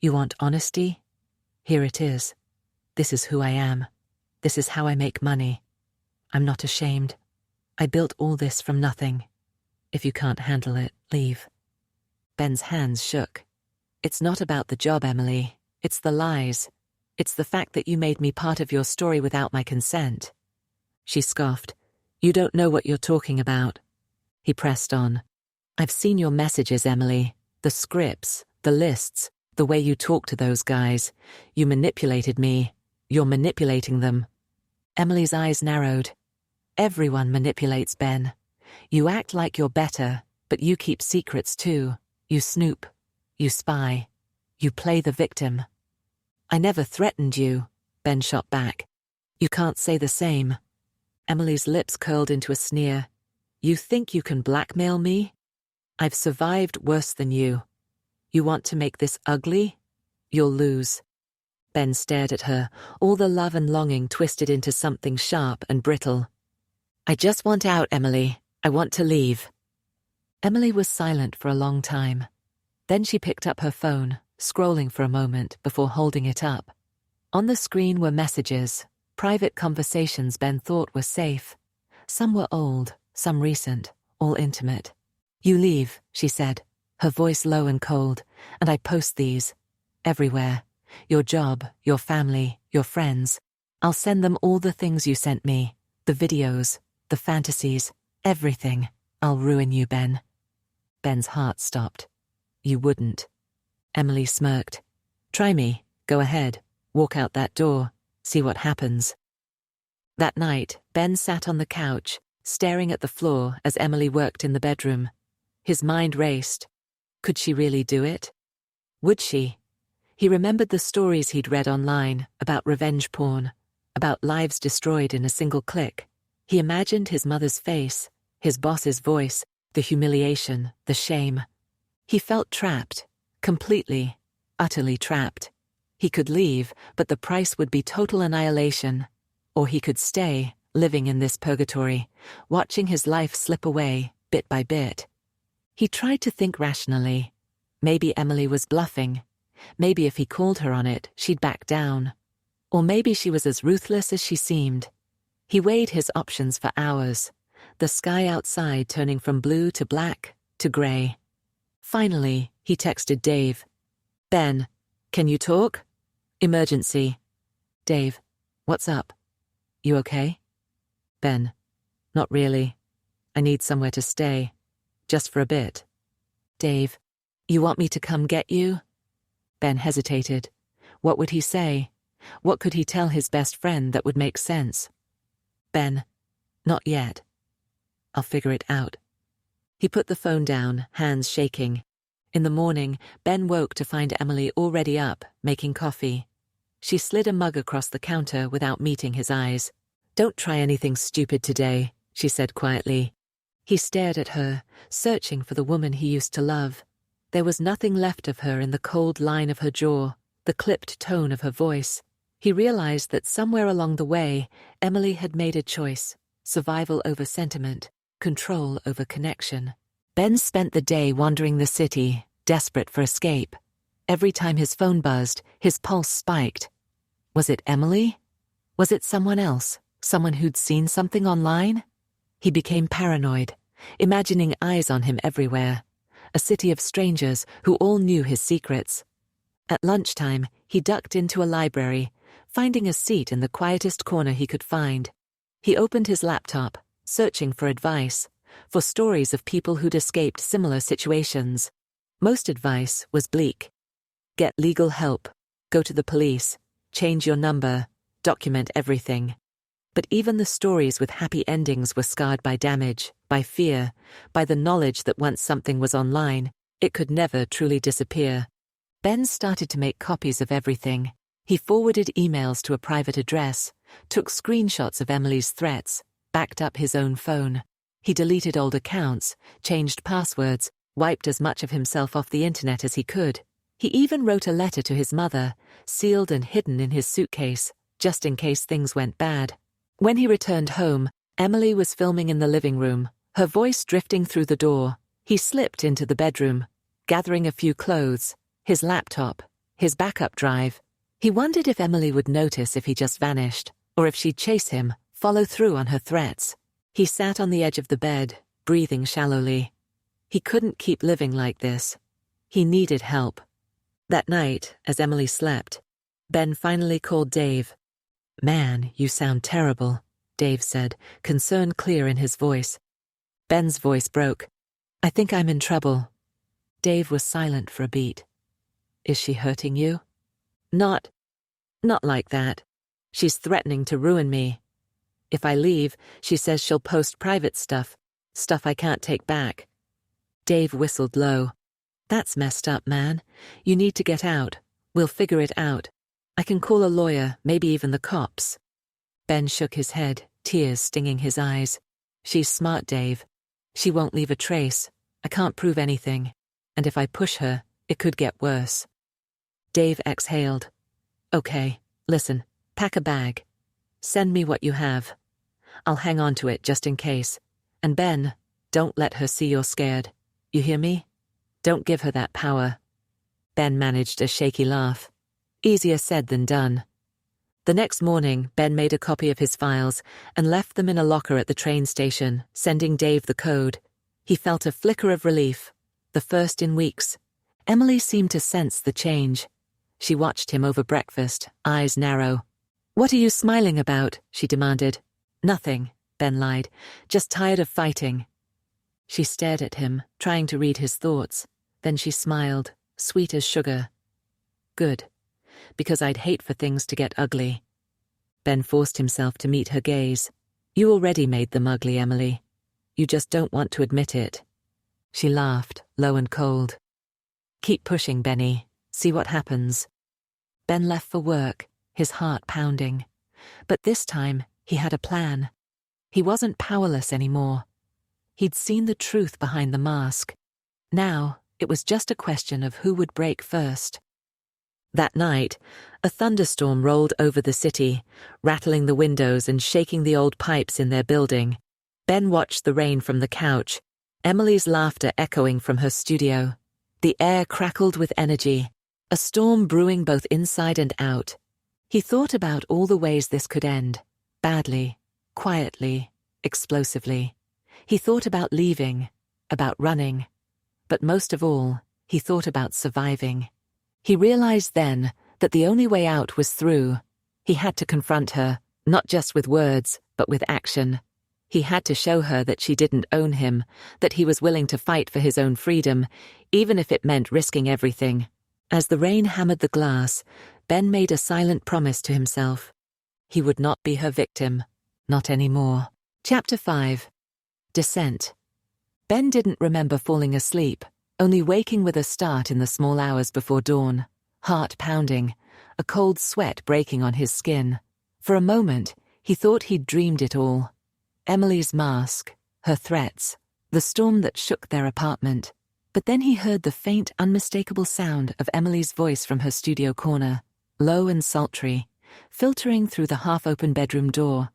You want honesty? Here it is. This is who I am. This is how I make money. I'm not ashamed. I built all this from nothing. If you can't handle it, leave." Ben's hands shook. "It's not about the job, Emily. It's the lies. It's the fact that you made me part of your story without my consent." She scoffed. "You don't know what you're talking about." He pressed on. "I've seen your messages, Emily. The scripts, the lists, the way you talk to those guys. You manipulated me. You're manipulating them." Emily's eyes narrowed. "Everyone manipulates, Ben. You act like you're better, but you keep secrets too. You snoop. You spy. You play the victim." "I never threatened you," Ben shot back. "You can't say the same." Emily's lips curled into a sneer. "You think you can blackmail me? I've survived worse than you. You want to make this ugly? You'll lose." Ben stared at her, all the love and longing twisted into something sharp and brittle. "I just want out, Emily. I want to leave." Emily was silent for a long time. Then she picked up her phone, scrolling for a moment before holding it up. On the screen were messages, private conversations Ben thought were safe. Some were old, some recent, all intimate. "You leave," she said, her voice low and cold, "and I post these. Everywhere. Your job, your family, your friends. I'll send them all the things you sent me, the videos, the fantasies, everything. I'll ruin you, Ben." Ben's heart stopped. "You wouldn't." Emily smirked. "Try me. Go ahead. Walk out that door. See what happens." That night, Ben sat on the couch, staring at the floor as Emily worked in the bedroom. His mind raced. Could she really do it? Would she? He remembered the stories he'd read online about revenge porn, about lives destroyed in a single click. He imagined his mother's face, his boss's voice, the humiliation, the shame. He felt trapped, completely, utterly trapped. He could leave, but the price would be total annihilation. Or he could stay, living in this purgatory, watching his life slip away, bit by bit. He tried to think rationally. Maybe Emily was bluffing. Maybe if he called her on it, she'd back down. Or maybe she was as ruthless as she seemed. He weighed his options for hours, the sky outside turning from blue to black to grey. Finally, he texted Dave. "Ben, can you talk? Emergency." Dave, "What's up? You okay?" Ben, "Not really. I need somewhere to stay. Just for a bit." Dave, "You want me to come get you?" Ben hesitated. What would he say? What could he tell his best friend that would make sense? Ben, "Not yet. I'll figure it out." He put the phone down, hands shaking. In the morning, Ben woke to find Emily already up, making coffee. She slid a mug across the counter without meeting his eyes. "Don't try anything stupid today," she said quietly. He stared at her, searching for the woman he used to love. There was nothing left of her in the cold line of her jaw, the clipped tone of her voice. He realized that somewhere along the way, Emily had made a choice: survival over sentiment, control over connection. Ben spent the day wandering the city, desperate for escape. Every time his phone buzzed, his pulse spiked. Was it Emily? Was it someone else? Someone who'd seen something online? He became paranoid, imagining eyes on him everywhere. A city of strangers who all knew his secrets. At lunchtime, he ducked into a library, finding a seat in the quietest corner he could find. He opened his laptop, searching for advice, for stories of people who'd escaped similar situations. Most advice was bleak. Get legal help, go to the police, change your number, document everything. But even the stories with happy endings were scarred by damage, by fear, by the knowledge that once something was online, it could never truly disappear. Ben started to make copies of everything. He forwarded emails to a private address, took screenshots of Emily's threats, backed up his own phone. He deleted old accounts, changed passwords, wiped as much of himself off the internet as he could. He even wrote a letter to his mother, sealed and hidden in his suitcase, just in case things went bad. When he returned home, Emily was filming in the living room, her voice drifting through the door. He slipped into the bedroom, gathering a few clothes, his laptop, his backup drive. He wondered if Emily would notice if he just vanished, or if she'd chase him, follow through on her threats. He sat on the edge of the bed, breathing shallowly. He couldn't keep living like this. He needed help. That night, as Emily slept, Ben finally called Dave. "Man, you sound terrible," Dave said, concern clear in his voice. Ben's voice broke. "I think I'm in trouble." Dave was silent for a beat. "Is she hurting you?" Not like that. She's threatening to ruin me. If I leave, she says she'll post private stuff I can't take back." Dave whistled low. "That's messed up, man. You need to get out. We'll figure it out. I can call a lawyer, maybe even the cops." Ben shook his head, tears stinging his eyes. "She's smart, Dave. She won't leave a trace. I can't prove anything. And if I push her, it could get worse." Dave exhaled. "Okay, listen, pack a bag. Send me what you have. I'll hang on to it just in case. And Ben, don't let her see you're scared. You hear me? Don't give her that power." Ben managed a shaky laugh. Easier said than done. The next morning, Ben made a copy of his files and left them in a locker at the train station, sending Dave the code. He felt a flicker of relief, the first in weeks. Emily seemed to sense the change. She watched him over breakfast, eyes narrow. "What are you smiling about?" she demanded. "Nothing," Ben lied. "Just tired of fighting." She stared at him, trying to read his thoughts. Then she smiled, sweet as sugar. "Good. Because I'd hate for things to get ugly." Ben forced himself to meet her gaze. "You already made them ugly, Emily. You just don't want to admit it." She laughed, low and cold. "Keep pushing, Benny. See what happens." Ben left for work, his heart pounding. But this time, he had a plan. He wasn't powerless anymore. He'd seen the truth behind the mask. Now, it was just a question of who would break first. That night, a thunderstorm rolled over the city, rattling the windows and shaking the old pipes in their building. Ben watched the rain from the couch, Emily's laughter echoing from her studio. The air crackled with energy, a storm brewing both inside and out. He thought about all the ways this could end. Badly, quietly, explosively. He thought about leaving, about running. But most of all, he thought about surviving. He realized then that the only way out was through. He had to confront her, not just with words, but with action. He had to show her that she didn't own him, that he was willing to fight for his own freedom, even if it meant risking everything. As the rain hammered the glass, Ben made a silent promise to himself. He would not be her victim, not anymore. Chapter 5. Descent. Ben didn't remember falling asleep, only waking with a start in the small hours before dawn, heart pounding, a cold sweat breaking on his skin. For a moment, he thought he'd dreamed it all. Emily's mask, her threats, the storm that shook their apartment. But then he heard the faint, unmistakable sound of Emily's voice from her studio corner, low and sultry, filtering through the half-open bedroom door.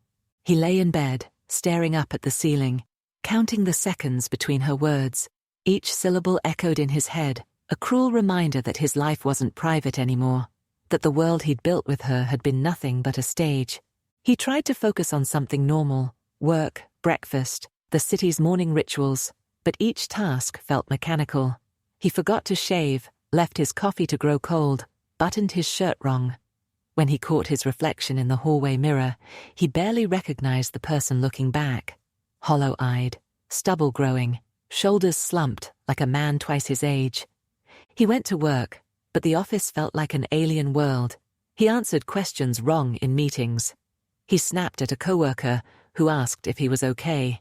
He lay in bed, staring up at the ceiling, counting the seconds between her words. Each syllable echoed in his head, a cruel reminder that his life wasn't private anymore, that the world he'd built with her had been nothing but a stage. He tried to focus on something normal, work, breakfast, the city's morning rituals, but each task felt mechanical. He forgot to shave, left his coffee to grow cold, buttoned his shirt wrong. When he caught his reflection in the hallway mirror, he barely recognized the person looking back. Hollow-eyed, stubble growing, shoulders slumped like a man twice his age. He went to work, but the office felt like an alien world. He answered questions wrong in meetings. He snapped at a coworker who asked if he was okay.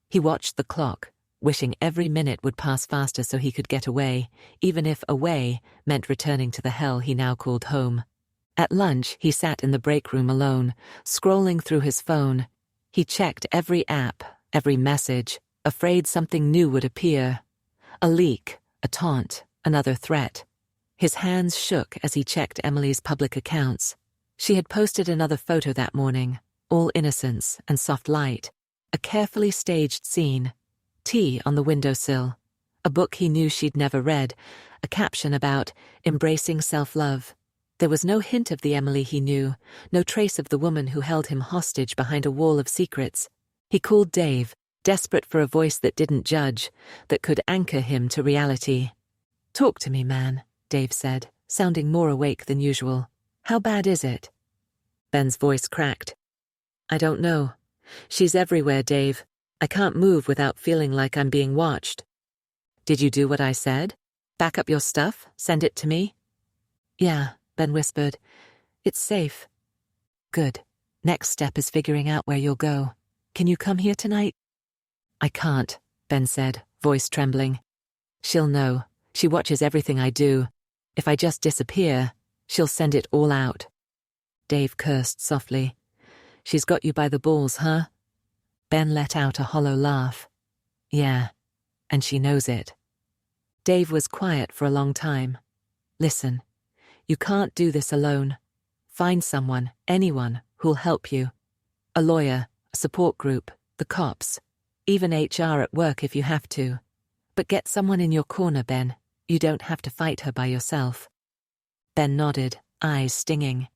He watched the clock, wishing every minute would pass faster so he could get away, even if away meant returning to the hell he now called home. At lunch, he sat in the break room alone, scrolling through his phone. He checked every app, every message, afraid something new would appear. A leak, a taunt, another threat. His hands shook as he checked Emily's public accounts. She had posted another photo that morning, all innocence and soft light, a carefully staged scene. Tea on the windowsill, a book he knew she'd never read, a caption about embracing self-love. There was no hint of the Emily he knew, no trace of the woman who held him hostage behind a wall of secrets. He called Dave, desperate for a voice that didn't judge, that could anchor him to reality. "Talk to me, man," Dave said, sounding more awake than usual. "How bad is it?" Ben's voice cracked. "I don't know. She's everywhere, Dave. I can't move without feeling like I'm being watched." "Did you do what I said? Back up your stuff? Send it to me?" "Yeah," Ben whispered. "It's safe." "Good. Next step is figuring out where you'll go. Can you come here tonight?" "I can't," Ben said, voice trembling. "She'll know. She watches everything I do. If I just disappear, she'll send it all out." Dave cursed softly. "She's got you by the balls, huh?" Ben let out a hollow laugh. "Yeah, and she knows it." Dave was quiet for a long time. "Listen, you can't do this alone. Find someone, anyone, who'll help you. A lawyer, a support group, the cops, even HR at work if you have to. But get someone in your corner, Ben. You don't have to fight her by yourself." Ben nodded, eyes stinging.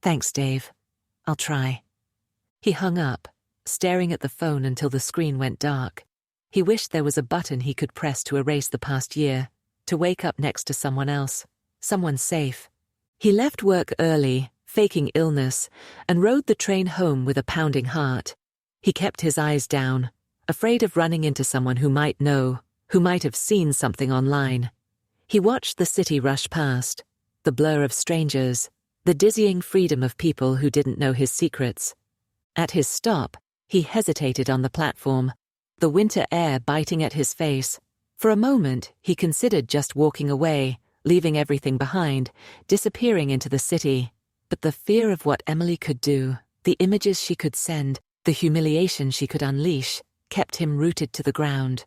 "Thanks, Dave. I'll try." He hung up, staring at the phone until the screen went dark. He wished there was a button he could press to erase the past year, to wake up next to someone else, someone safe. He left work early, faking illness, and rode the train home with a pounding heart. He kept his eyes down, afraid of running into someone who might know, who might have seen something online. He watched the city rush past, the blur of strangers, the dizzying freedom of people who didn't know his secrets. At his stop, he hesitated on the platform, the winter air biting at his face. For a moment, he considered just walking away, leaving everything behind, disappearing into the city. But the fear of what Emily could do, the images she could send, the humiliation she could unleash, kept him rooted to the ground.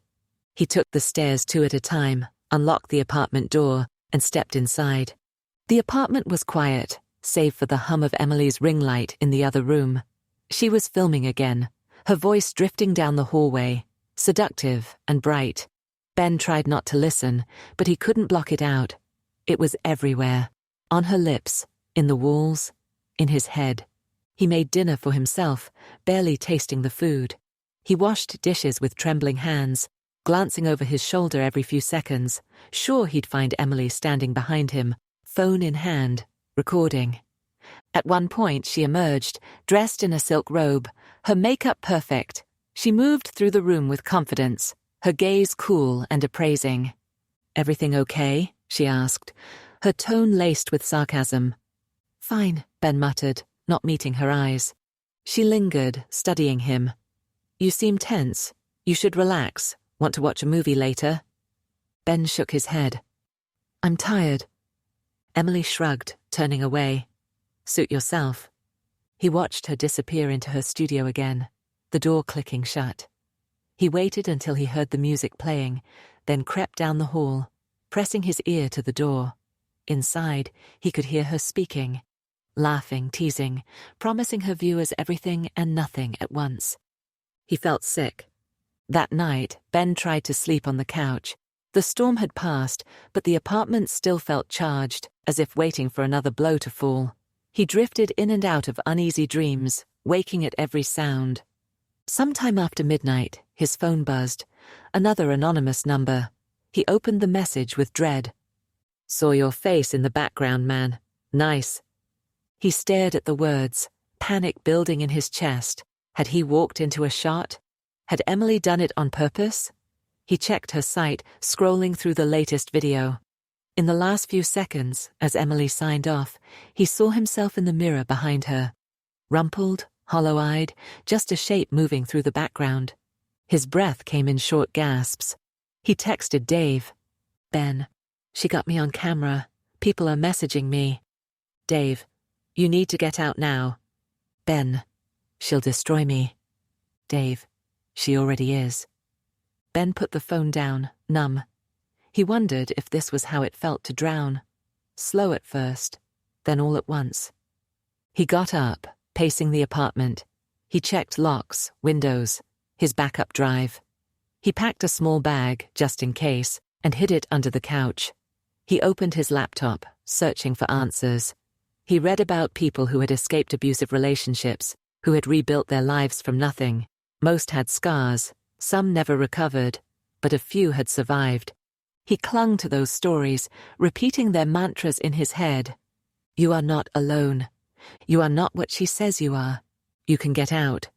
He took the stairs two at a time, unlocked the apartment door, and stepped inside. The apartment was quiet, save for the hum of Emily's ring light in the other room. She was filming again, her voice drifting down the hallway, seductive and bright. Ben tried not to listen, but he couldn't block it out. It was everywhere, on her lips, in the walls, in his head. He made dinner for himself, barely tasting the food. He washed dishes with trembling hands, glancing over his shoulder every few seconds, sure he'd find Emily standing behind him, phone in hand, recording. At one point she emerged, dressed in a silk robe, her makeup perfect. She moved through the room with confidence, her gaze cool and appraising. "Everything okay?" she asked, her tone laced with sarcasm. "Fine," Ben muttered, not meeting her eyes. She lingered, studying him. "You seem tense. You should relax. Want to watch a movie later?" Ben shook his head. "I'm tired." Emily shrugged, turning away. "Suit yourself." He watched her disappear into her studio again, the door clicking shut. He waited until he heard the music playing, then crept down the hall, pressing his ear to the door. Inside, he could hear her speaking, laughing, teasing, promising her viewers everything and nothing at once. He felt sick. That night, Ben tried to sleep on the couch. The storm had passed, but the apartment still felt charged, as if waiting for another blow to fall. He drifted in and out of uneasy dreams, waking at every sound. Sometime after midnight, his phone buzzed. Another anonymous number. He opened the message with dread. "Saw your face in the background, man. Nice." He stared at the words, panic building in his chest. Had he walked into a shot? Had Emily done it on purpose? He checked her site, scrolling through the latest video. In the last few seconds, as Emily signed off, he saw himself in the mirror behind her. Rumpled, hollow-eyed, just a shape moving through the background. His breath came in short gasps. He texted Dave. "Ben, she got me on camera. People are messaging me." "Dave, you need to get out now." "Ben, she'll destroy me." "Dave, she already is." Ben put the phone down, numb. He wondered if this was how it felt to drown. Slow at first, then all at once. He got up, pacing the apartment. He checked locks, windows, his backup drive. He packed a small bag, just in case, and hid it under the couch. He opened his laptop, searching for answers. He read about people who had escaped abusive relationships, who had rebuilt their lives from nothing. Most had scars, some never recovered, but a few had survived. He clung to those stories, repeating their mantras in his head. "You are not alone. You are not what she says you are. You can get out."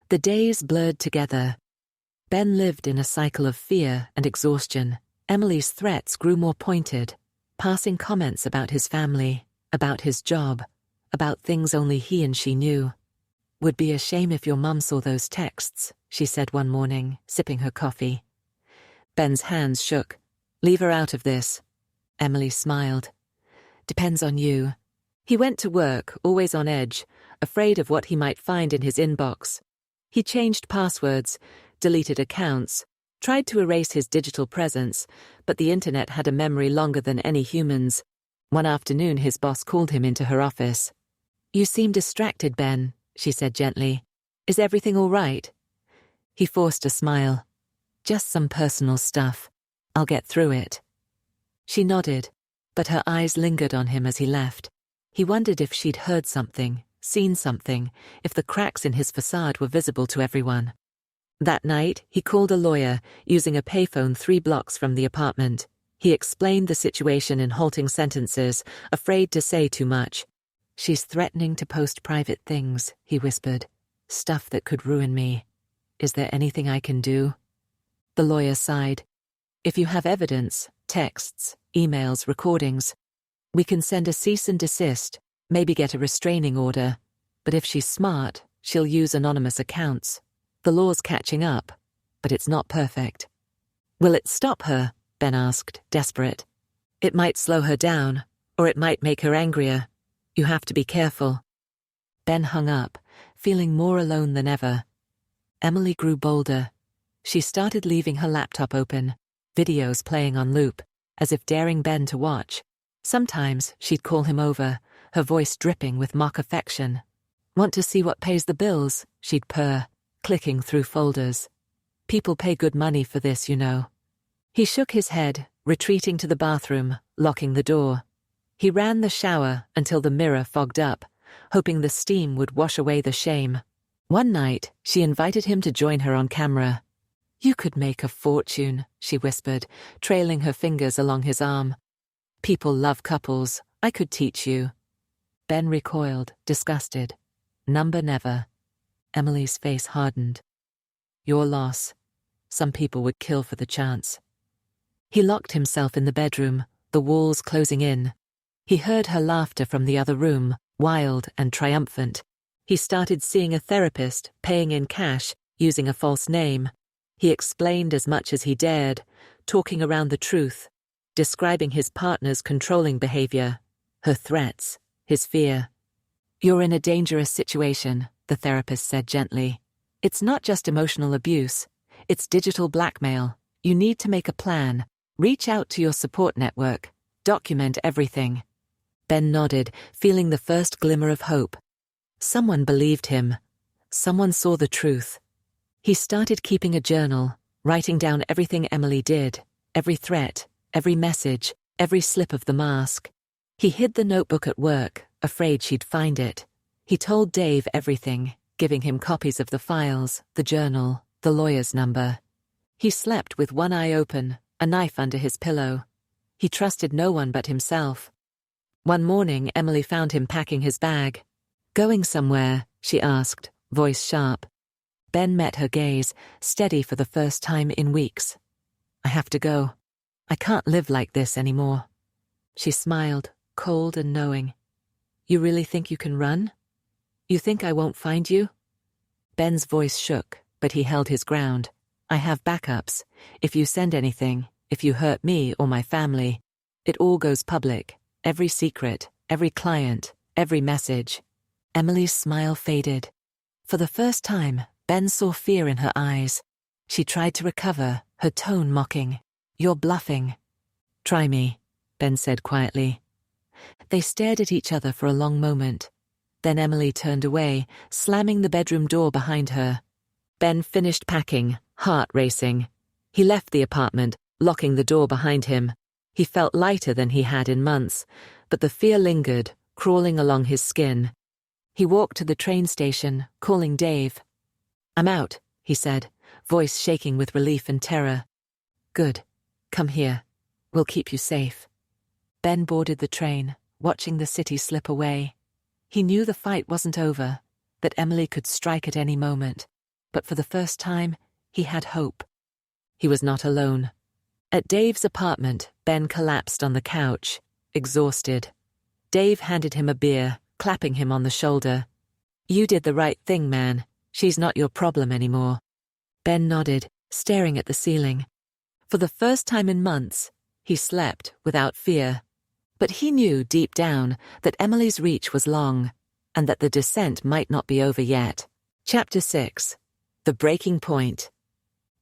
The days blurred together. Ben lived in a cycle of fear and exhaustion. Emily's threats grew more pointed, passing comments about his family, about his job, about things only he and she knew. "Would be a shame if your mum saw those texts," she said one morning, sipping her coffee. Ben's hands shook. "Leave her out of this." Emily smiled. "Depends on you." He went to work, always on edge, afraid of what he might find in his inbox. He changed passwords, deleted accounts, tried to erase his digital presence, but the internet had a memory longer than any human's. One afternoon his boss called him into her office. "You seem distracted, Ben," she said gently. "Is everything all right?" He forced a smile. "Just some personal stuff. I'll get through it." She nodded, but her eyes lingered on him as he left. He wondered if she'd heard something, seen something, if the cracks in his facade were visible to everyone. That night, he called a lawyer, using a payphone 3 blocks from the apartment. He explained the situation in halting sentences, afraid to say too much. "She's threatening to post private things," he whispered. "Stuff that could ruin me. Is there anything I can do?" The lawyer sighed. "If you have evidence, texts, emails, recordings, we can send a cease and desist, maybe get a restraining order. But if she's smart, she'll use anonymous accounts. The law's catching up, but it's not perfect." "Will it stop her?" Ben asked, desperate. "It might slow her down, or it might make her angrier. You have to be careful." Ben hung up, feeling more alone than ever. Emily grew bolder. She started leaving her laptop open, videos playing on loop, as if daring Ben to watch. Sometimes she'd call him over, her voice dripping with mock affection. "Want to see what pays the bills?" she'd purr, clicking through folders. "People pay good money for this, you know." He shook his head, retreating to the bathroom, locking the door. He ran the shower until the mirror fogged up, hoping the steam would wash away the shame. One night, she invited him to join her on camera. "You could make a fortune," she whispered, trailing her fingers along his arm. "People love couples. I could teach you." Ben recoiled, disgusted. "Number never." Emily's face hardened. "Your loss. Some people would kill for the chance." He locked himself in the bedroom, the walls closing in. He heard her laughter from the other room, wild and triumphant. He started seeing a therapist, paying in cash, using a false name. He explained as much as he dared, talking around the truth, describing his partner's controlling behavior, her threats, his fear. "You're in a dangerous situation," the therapist said gently. "It's not just emotional abuse, it's digital blackmail. You need to make a plan. Reach out to your support network. Document everything." Ben nodded, feeling the first glimmer of hope. Someone believed him. Someone saw the truth. He started keeping a journal, writing down everything Emily did, every threat, every message, every slip of the mask. He hid the notebook at work, afraid she'd find it. He told Dave everything, giving him copies of the files, the journal, the lawyer's number. He slept with one eye open, a knife under his pillow. He trusted no one but himself. One morning, Emily found him packing his bag. "Going somewhere?" she asked, voice sharp. Ben met her gaze, steady for the first time in weeks. "I have to go. I can't live like this anymore." She smiled, cold and knowing. "You really think you can run? You think I won't find you?" Ben's voice shook, but he held his ground. "I have backups. If you send anything, if you hurt me or my family, it all goes public. Every secret, every client, every message." Emily's smile faded. For the first time, Ben saw fear in her eyes. She tried to recover, her tone mocking. "You're bluffing." "Try me," Ben said quietly. They stared at each other for a long moment. Then Emily turned away, slamming the bedroom door behind her. Ben finished packing, heart racing. He left the apartment, locking the door behind him. He felt lighter than he had in months, but the fear lingered, crawling along his skin. He walked to the train station, calling Dave. "I'm out," he said, voice shaking with relief and terror. "Good. Come here. We'll keep you safe." Ben boarded the train, watching the city slip away. He knew the fight wasn't over, that Emily could strike at any moment, but for the first time, he had hope. He was not alone. At Dave's apartment, Ben collapsed on the couch, exhausted. Dave handed him a beer, clapping him on the shoulder. "You did the right thing, man. She's not your problem anymore." Ben nodded, staring at the ceiling. For the first time in months, he slept without fear. But he knew deep down that Emily's reach was long, and that the descent might not be over yet. Chapter 6. The Breaking Point.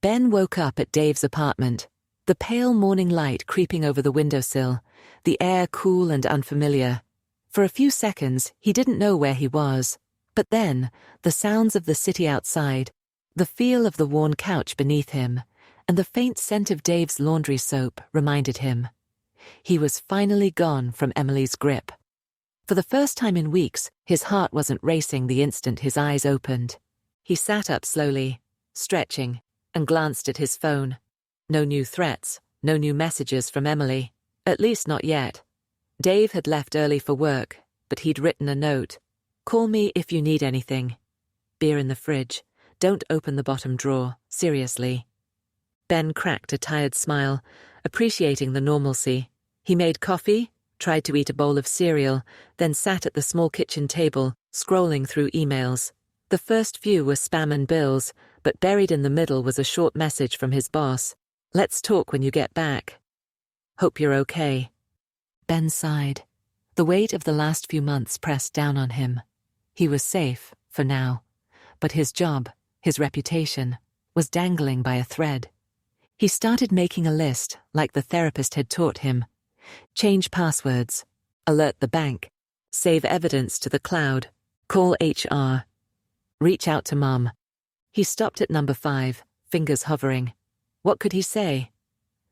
Ben woke up at Dave's apartment, the pale morning light creeping over the windowsill, the air cool and unfamiliar. For a few seconds, he didn't know where he was. But then, the sounds of the city outside, the feel of the worn couch beneath him, and the faint scent of Dave's laundry soap reminded him. He was finally gone from Emily's grip. For the first time in weeks, his heart wasn't racing the instant his eyes opened. He sat up slowly, stretching, and glanced at his phone. No new threats, no new messages from Emily, at least not yet. Dave had left early for work, but he'd written a note. "Call me if you need anything. Beer in the fridge. Don't open the bottom drawer. Seriously." Ben cracked a tired smile, appreciating the normalcy. He made coffee, tried to eat a bowl of cereal, then sat at the small kitchen table, scrolling through emails. The first few were spam and bills, but buried in the middle was a short message from his boss. "Let's talk when you get back. Hope you're okay." Ben sighed. The weight of the last few months pressed down on him. He was safe, for now, but his job, his reputation, was dangling by a thread. He started making a list, like the therapist had taught him. Change passwords. Alert the bank. Save evidence to the cloud. Call HR. Reach out to Mum. He stopped at number 5, fingers hovering. What could he say?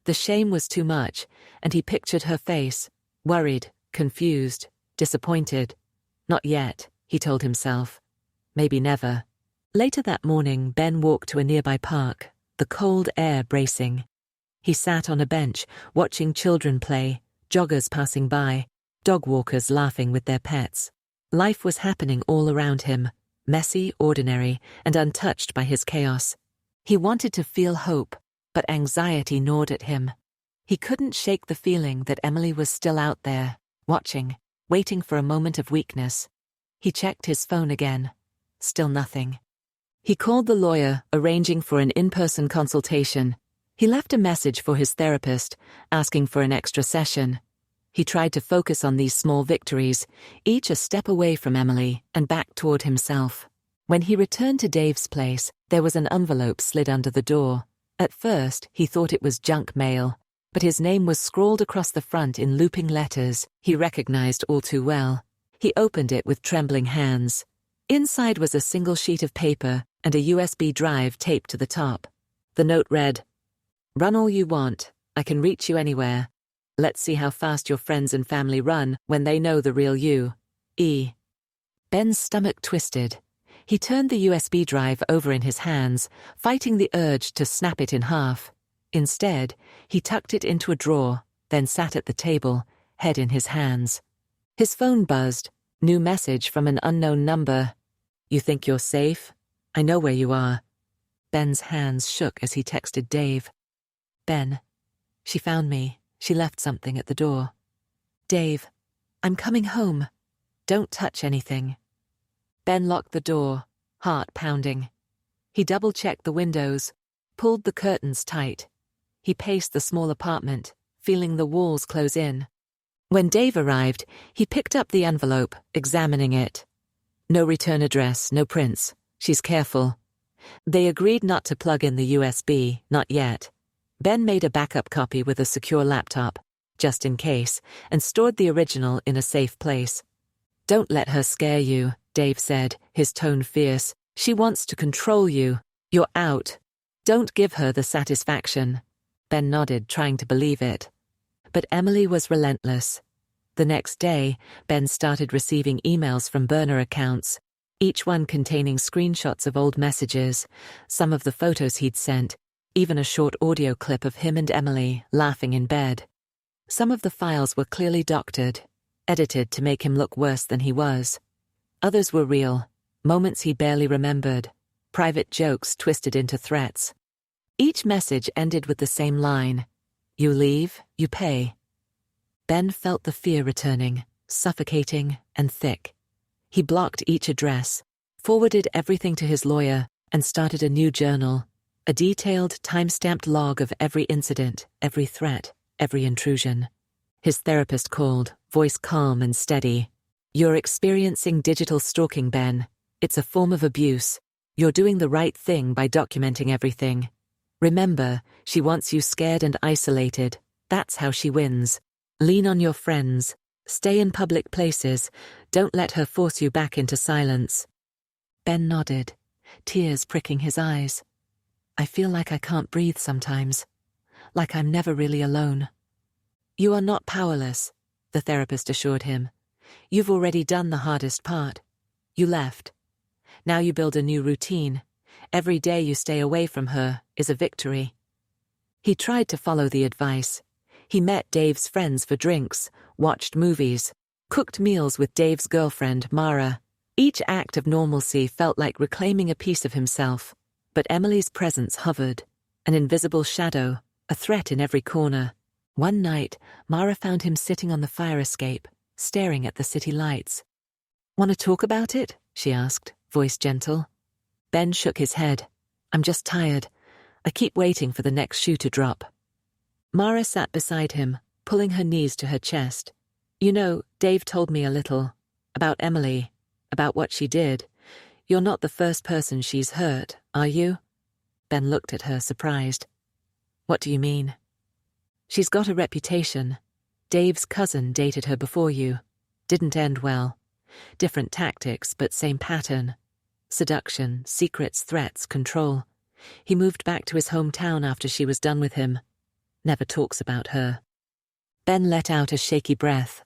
The shame was too much, and he pictured her face, worried, confused, disappointed. Not yet, he told himself. Maybe never. Later that morning, Ben walked to a nearby park, the cold air bracing. He sat on a bench, watching children play, joggers passing by, dog walkers laughing with their pets. Life was happening all around him, messy, ordinary, and untouched by his chaos. He wanted to feel hope, but anxiety gnawed at him. He couldn't shake the feeling that Emily was still out there, watching, waiting for a moment of weakness. He checked his phone again. Still nothing. He called the lawyer, arranging for an in-person consultation. He left a message for his therapist, asking for an extra session. He tried to focus on these small victories, each a step away from Emily and back toward himself. When he returned to Dave's place, there was an envelope slid under the door. At first, he thought it was junk mail, but his name was scrawled across the front in looping letters he recognized all too well. He opened it with trembling hands. Inside was a single sheet of paper and a USB drive taped to the top. The note read, "Run all you want. I can reach you anywhere. Let's see how fast your friends and family run when they know the real you. E." Ben's stomach twisted. He turned the USB drive over in his hands, fighting the urge to snap it in half. Instead, he tucked it into a drawer, then sat at the table, head in his hands. His phone buzzed. New message from an unknown number. "You think you're safe? I know where you are." Ben's hands shook as he texted Dave. "Ben, she found me. She left something at the door." "Dave, I'm coming home. Don't touch anything." Ben locked the door, heart pounding. He double-checked the windows, pulled the curtains tight. He paced the small apartment, feeling the walls close in. When Dave arrived, he picked up the envelope, examining it. No return address, no prints. She's careful. They agreed not to plug in the USB, not yet. Ben made a backup copy with a secure laptop, just in case, and stored the original in a safe place. "Don't let her scare you," Dave said, his tone fierce. "She wants to control you. You're out. Don't give her the satisfaction." Ben nodded, trying to believe it. But Emily was relentless. The next day, Ben started receiving emails from burner accounts, each one containing screenshots of old messages, some of the photos he'd sent, even a short audio clip of him and Emily laughing in bed. Some of the files were clearly doctored, edited to make him look worse than he was. Others were real, moments he barely remembered, private jokes twisted into threats. Each message ended with the same line, "You leave, you pay." Ben felt the fear returning, suffocating and thick. He blocked each address, forwarded everything to his lawyer, and started a new journal, a detailed, time-stamped log of every incident, every threat, every intrusion. His therapist called, voice calm and steady. "You're experiencing digital stalking, Ben. It's a form of abuse. You're doing the right thing by documenting everything. Remember, she wants you scared and isolated. That's how she wins. Lean on your friends. Stay in public places. Don't let her force you back into silence." Ben nodded, tears pricking his eyes. "I feel like I can't breathe sometimes. Like I'm never really alone." "You are not powerless," the therapist assured him. "You've already done the hardest part. You left. Now you build a new routine. Every day you stay away from her is a victory." He tried to follow the advice. He met Dave's friends for drinks, watched movies, cooked meals with Dave's girlfriend, Mara. Each act of normalcy felt like reclaiming a piece of himself. But Emily's presence hovered, an invisible shadow, a threat in every corner. One night, Mara found him sitting on the fire escape, staring at the city lights. "Want to talk about it?" she asked, voice gentle. Ben shook his head. "I'm just tired. I keep waiting for the next shoe to drop." Mara sat beside him, pulling her knees to her chest. "You know, Dave told me a little. About Emily. About what she did. You're not the first person she's hurt, are you?" Ben looked at her, surprised. "What do you mean?" "She's got a reputation. Dave's cousin dated her before you. Didn't end well. Different tactics, but same pattern. Seduction, secrets, threats, control. He moved back to his hometown after she was done with him. Never talks about her. Ben let out a shaky breath.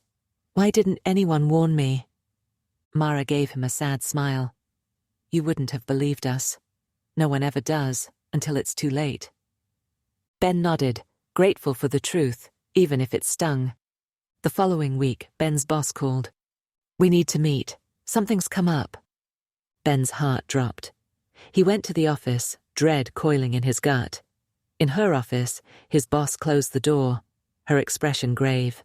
Why didn't anyone warn me? Mara gave him a sad smile. You wouldn't have believed us. No one ever does, until it's too late. Ben nodded, grateful for the truth, even if it stung. The following week, Ben's boss called. We need to meet. Something's come up. Ben's heart dropped. He went to the office, dread coiling in his gut. In her office, his boss closed the door, her expression grave.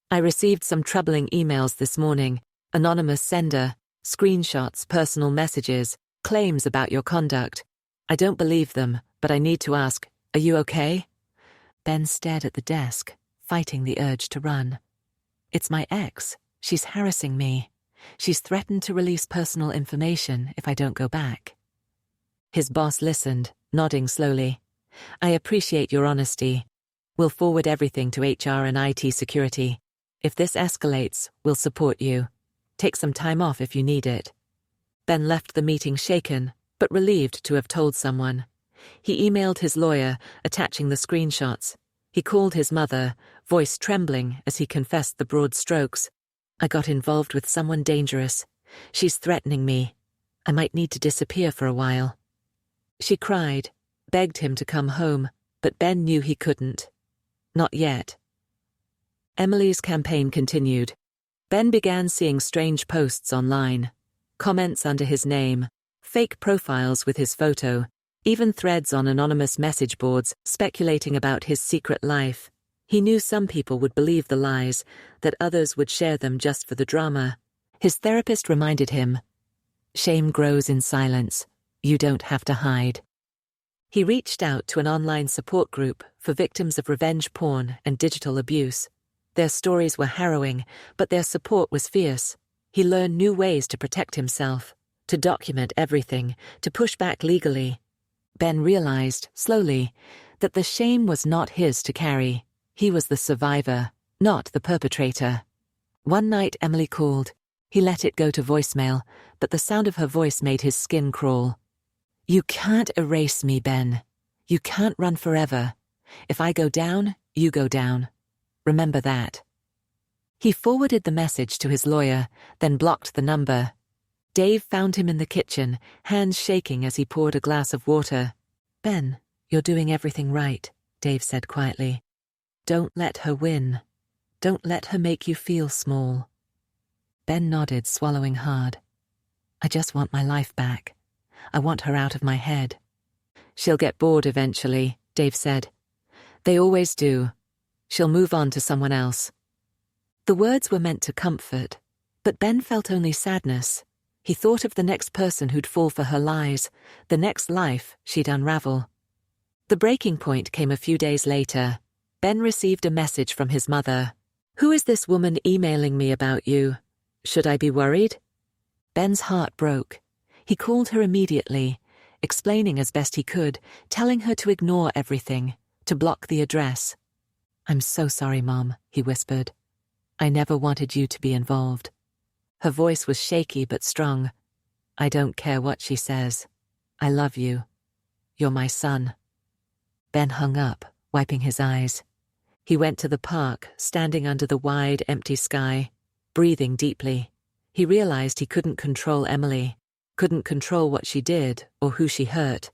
I received some troubling emails this morning. Anonymous sender, screenshots, personal messages, claims about your conduct. I don't believe them, but I need to ask, are you okay? Ben stared at the desk, fighting the urge to run. It's my ex. She's harassing me. She's threatened to release personal information if I don't go back. His boss listened, nodding slowly. I appreciate your honesty. We'll forward everything to HR and IT security. If this escalates, we'll support you. Take some time off if you need it. Ben left the meeting shaken, but relieved to have told someone. He emailed his lawyer, attaching the screenshots. He called his mother, voice trembling as he confessed the broad strokes. I got involved with someone dangerous. She's threatening me. I might need to disappear for a while. She cried, begged him to come home, but Ben knew he couldn't. Not yet. Emily's campaign continued. Ben began seeing strange posts online, comments under his name, fake profiles with his photo, even threads on anonymous message boards speculating about his secret life. He knew some people would believe the lies, that others would share them just for the drama. His therapist reminded him, shame grows in silence. You don't have to hide. He reached out to an online support group for victims of revenge porn and digital abuse. Their stories were harrowing, but their support was fierce. He learned new ways to protect himself, to document everything, to push back legally. Ben realized, slowly, that the shame was not his to carry. He was the survivor, not the perpetrator. One night Emily called. He let it go to voicemail, but the sound of her voice made his skin crawl. You can't erase me, Ben. You can't run forever. If I go down, you go down. Remember that. He forwarded the message to his lawyer, then blocked the number. Dave found him in the kitchen, hands shaking as he poured a glass of water. Ben, you're doing everything right, Dave said quietly. Don't let her win. Don't let her make you feel small. Ben nodded, swallowing hard. I just want my life back. I want her out of my head. She'll get bored eventually, Dave said. They always do. She'll move on to someone else. The words were meant to comfort, but Ben felt only sadness. He thought of the next person who'd fall for her lies, the next life she'd unravel. The breaking point came a few days later. Ben received a message from his mother. Who is this woman emailing me about you? Should I be worried? Ben's heart broke. He called her immediately, explaining as best he could, telling her to ignore everything, to block the address. I'm so sorry, Mom, he whispered. I never wanted you to be involved. Her voice was shaky but strong. I don't care what she says. I love you. You're my son. Ben hung up, wiping his eyes. He went to the park, standing under the wide, empty sky, breathing deeply. He realized he couldn't control Emily, couldn't control what she did or who she hurt,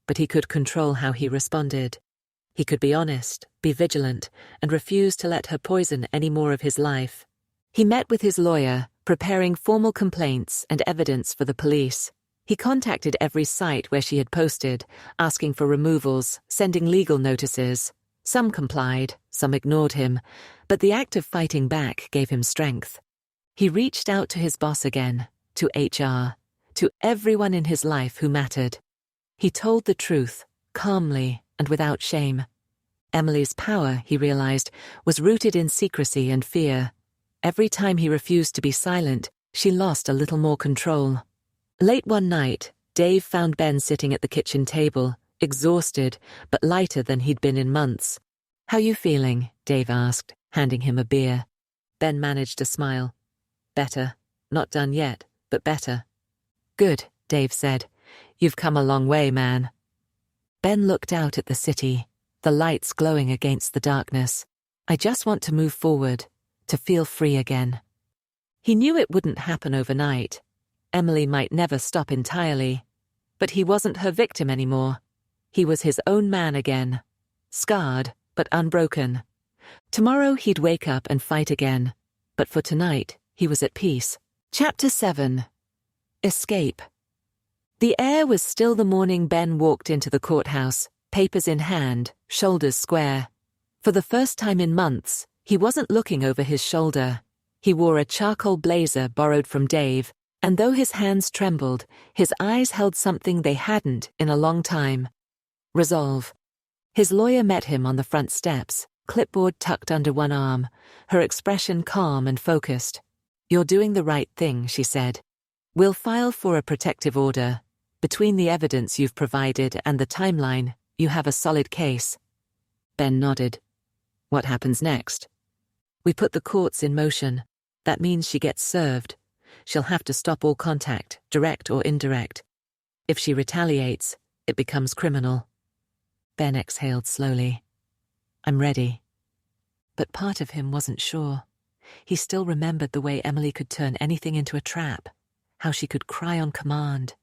but he could control how he responded. He could be honest, be vigilant, and refuse to let her poison any more of his life. He met with his lawyer, preparing formal complaints and evidence for the police. He contacted every site where she had posted, asking for removals, sending legal notices. Some complied, some ignored him, but the act of fighting back gave him strength. He reached out to his boss again, to HR, to everyone in his life who mattered. He told the truth, calmly and without shame. Emily's power, he realized, was rooted in secrecy and fear. Every time he refused to be silent, she lost a little more control. Late one night, Dave found Ben sitting at the kitchen table, exhausted, but lighter than he'd been in months. How you feeling? Dave asked. handing him a beer. Ben managed to smile. Better. Not done yet, but better. Good, Dave said. You've come a long way, man. Ben looked out at the city, the lights glowing against the darkness. I just want to move forward, to feel free again. He knew it wouldn't happen overnight. Emily might never stop entirely. But he wasn't her victim anymore. He was his own man again. Scarred, but unbroken. Tomorrow he'd wake up and fight again. But for tonight, he was at peace. Chapter 7. Escape. The air was still the morning Ben walked into the courthouse, papers in hand, shoulders square. For the first time in months, he wasn't looking over his shoulder. He wore a charcoal blazer borrowed from Dave, and though his hands trembled, his eyes held something they hadn't in a long time. Resolve. His lawyer met him on the front steps, clipboard tucked under one arm, her expression calm and focused. You're doing the right thing, she said. We'll file for a protective order. Between the evidence you've provided and the timeline, you have a solid case. Ben nodded. What happens next? We put the courts in motion. That means she gets served. She'll have to stop all contact, direct or indirect. If she retaliates, it becomes criminal. Ben exhaled slowly. I'm ready. But part of him wasn't sure. He still remembered the way Emily could turn anything into a trap, how she could cry on command,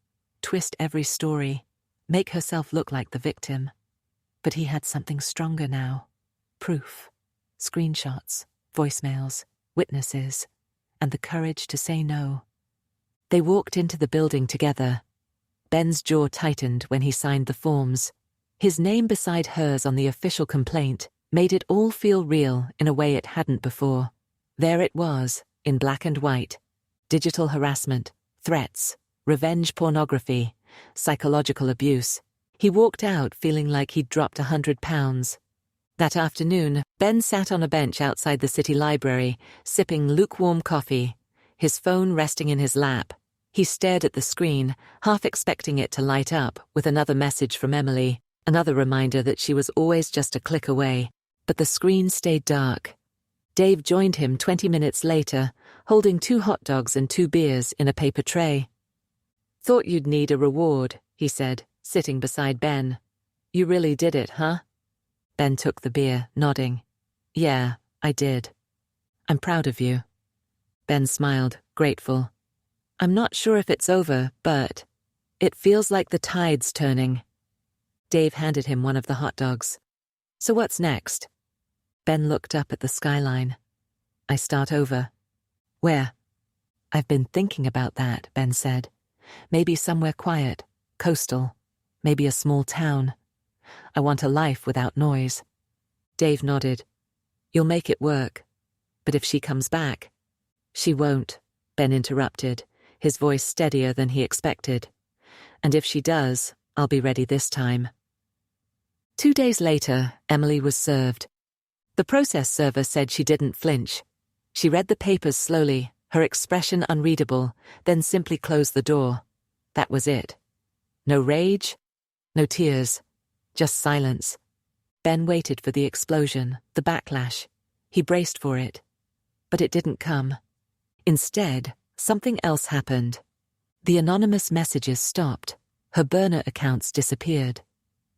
twist every story, make herself look like the victim. But he had something stronger now. Proof. Screenshots, voicemails, witnesses, and the courage to say no. They walked into the building together. Ben's jaw tightened when he signed the forms. His name beside hers on the official complaint made it all feel real in a way it hadn't before. There it was, in black and white. Digital harassment, threats, revenge pornography, psychological abuse. He walked out feeling like he'd dropped 100 pounds. That afternoon, Ben sat on a bench outside the city library, sipping lukewarm coffee, his phone resting in his lap. He stared at the screen, half expecting it to light up with another message from Emily, another reminder that she was always just a click away. But the screen stayed dark. Dave joined him 20 minutes later, holding 2 hot dogs and 2 beers in a paper tray. Thought you'd need a reward, he said, sitting beside Ben. You really did it, huh? Ben took the beer, nodding. Yeah, I did. I'm proud of you. Ben smiled, grateful. I'm not sure if it's over, but it feels like the tide's turning. Dave handed him one of the hot dogs. So what's next? Ben looked up at the skyline. I start over. Where? I've been thinking about that, Ben said. Maybe somewhere quiet, coastal, maybe a small town. I want a life without noise. Dave nodded. You'll make it work. But if she comes back... She won't, Ben interrupted, his voice steadier than he expected. And if she does, I'll be ready this time. 2 days later, Emily was served. The process server said she didn't flinch. She read the papers slowly, her expression unreadable, then simply closed the door. That was it. No rage, no tears, just silence. Ben waited for the explosion, the backlash. He braced for it. But it didn't come. Instead, something else happened. The anonymous messages stopped. Her burner accounts disappeared.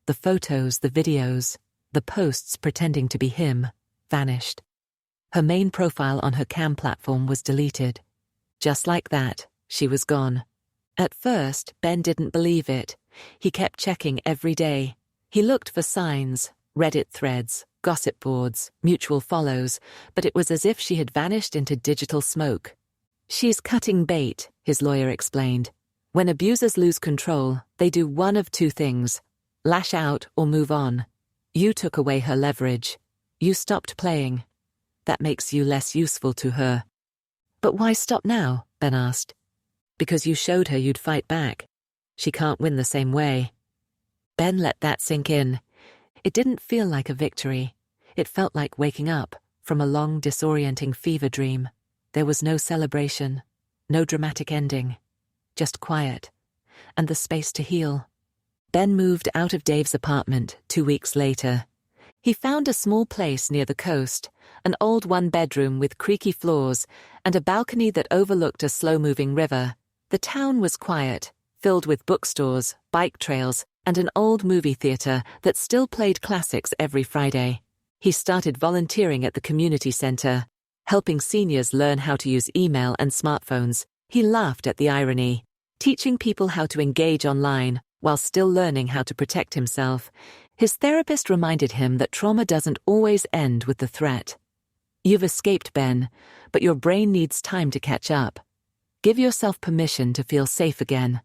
The photos, the videos, the posts pretending to be him, vanished. Her main profile on her cam platform was deleted. Just like that, she was gone. At first, Ben didn't believe it. He kept checking every day. He looked for signs, Reddit threads, gossip boards, mutual follows, but it was as if she had vanished into digital smoke. She's cutting bait, his lawyer explained. When abusers lose control, they do one of 2 things: lash out or move on. You took away her leverage. You stopped playing. That makes you less useful to her. But why stop now? Ben asked. Because you showed her you'd fight back. She can't win the same way. Ben let that sink in. It didn't feel like a victory. It felt like waking up from a long, disorienting fever dream. There was no celebration, no dramatic ending, just quiet, and the space to heal. Ben moved out of Dave's apartment 2 weeks later. He found a small place near the coast, an old one-bedroom with creaky floors and a balcony that overlooked a slow-moving river. The town was quiet, filled with bookstores, bike trails, and an old movie theater that still played classics every Friday. He started volunteering at the community center, helping seniors learn how to use email and smartphones. He laughed at the irony, teaching people how to engage online while still learning how to protect himself. His therapist reminded him that trauma doesn't always end with the threat. You've escaped, Ben, but your brain needs time to catch up. Give yourself permission to feel safe again.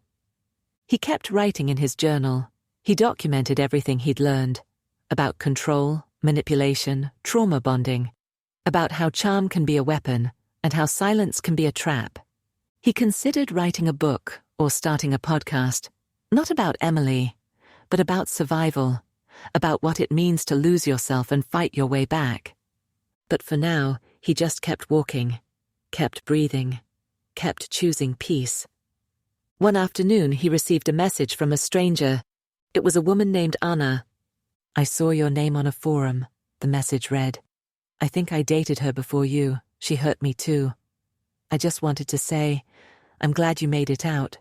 He kept writing in his journal. He documented everything he'd learned about control, manipulation, trauma bonding, about how charm can be a weapon and how silence can be a trap. He considered writing a book or starting a podcast, not about Emily, but about survival, about what it means to lose yourself and fight your way back. But for now, he just kept walking, kept breathing, kept choosing peace. One afternoon, he received a message from a stranger. It was a woman named Anna. "I saw your name on a forum," the message read. "I think I dated her before you. She hurt me too. I just wanted to say, I'm glad you made it out."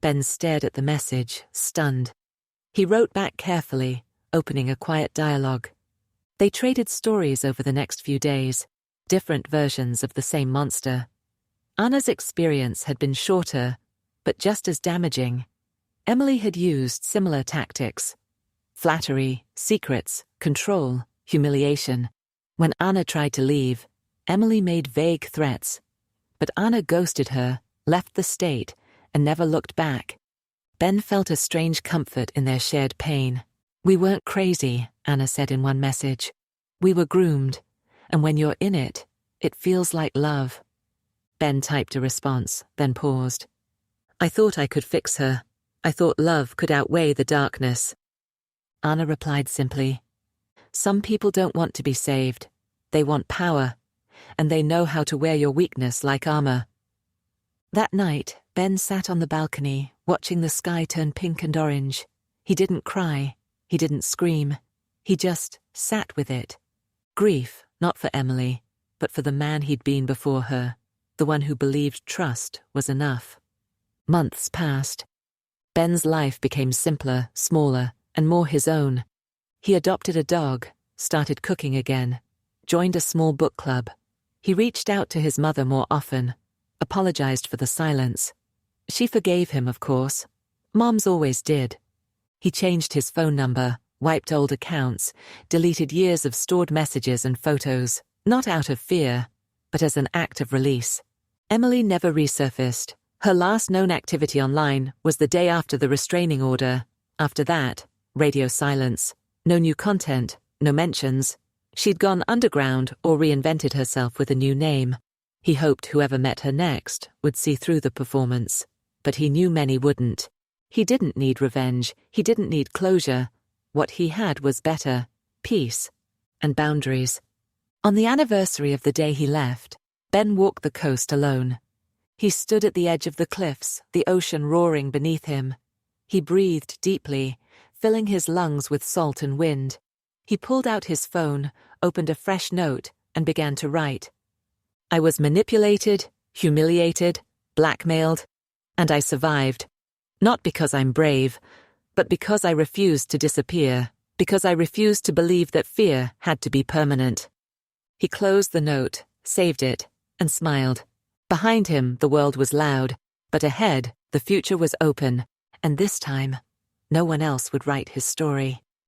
Ben stared at the message, stunned. He wrote back carefully, opening a quiet dialogue. They traded stories over the next few days, different versions of the same monster. Anna's experience had been shorter, but just as damaging. Emily had used similar tactics: flattery, secrets, control, humiliation. When Anna tried to leave, Emily made vague threats. But Anna ghosted her, left the state, and never looked back. Ben felt a strange comfort in their shared pain. "We weren't crazy," Anna said in one message. "We were groomed, and when you're in it, it feels like love." Ben typed a response, then paused. "I thought I could fix her. I thought love could outweigh the darkness." Anna replied simply, "Some people don't want to be saved. They want power, and they know how to wear your weakness like armor." That night, Ben sat on the balcony, watching the sky turn pink and orange. He didn't cry. He didn't scream. He just sat with it. Grief, not for Emily, but for the man he'd been before her, the one who believed trust was enough. Months passed. Ben's life became simpler, smaller, and more his own. He adopted a dog, started cooking again, joined a small book club. He reached out to his mother more often, apologized for the silence. She forgave him, of course. Moms always did. He changed his phone number, wiped old accounts, deleted years of stored messages and photos, not out of fear, but as an act of release. Emily never resurfaced. Her last known activity online was the day after the restraining order. After that, radio silence. No new content, no mentions. She'd gone underground or reinvented herself with a new name. He hoped whoever met her next would see through the performance, but he knew many wouldn't. He didn't need revenge. He didn't need closure. What he had was better, peace, and boundaries. On the anniversary of the day he left, Ben walked the coast alone. He stood at the edge of the cliffs, the ocean roaring beneath him. He breathed deeply, filling his lungs with salt and wind. He pulled out his phone, opened a fresh note, and began to write. "I was manipulated, humiliated, blackmailed, and I survived. Not because I'm brave, but because I refused to disappear, because I refused to believe that fear had to be permanent." He closed the note, saved it, and smiled. Behind him, the world was loud, but ahead, the future was open, and this time, no one else would write his story.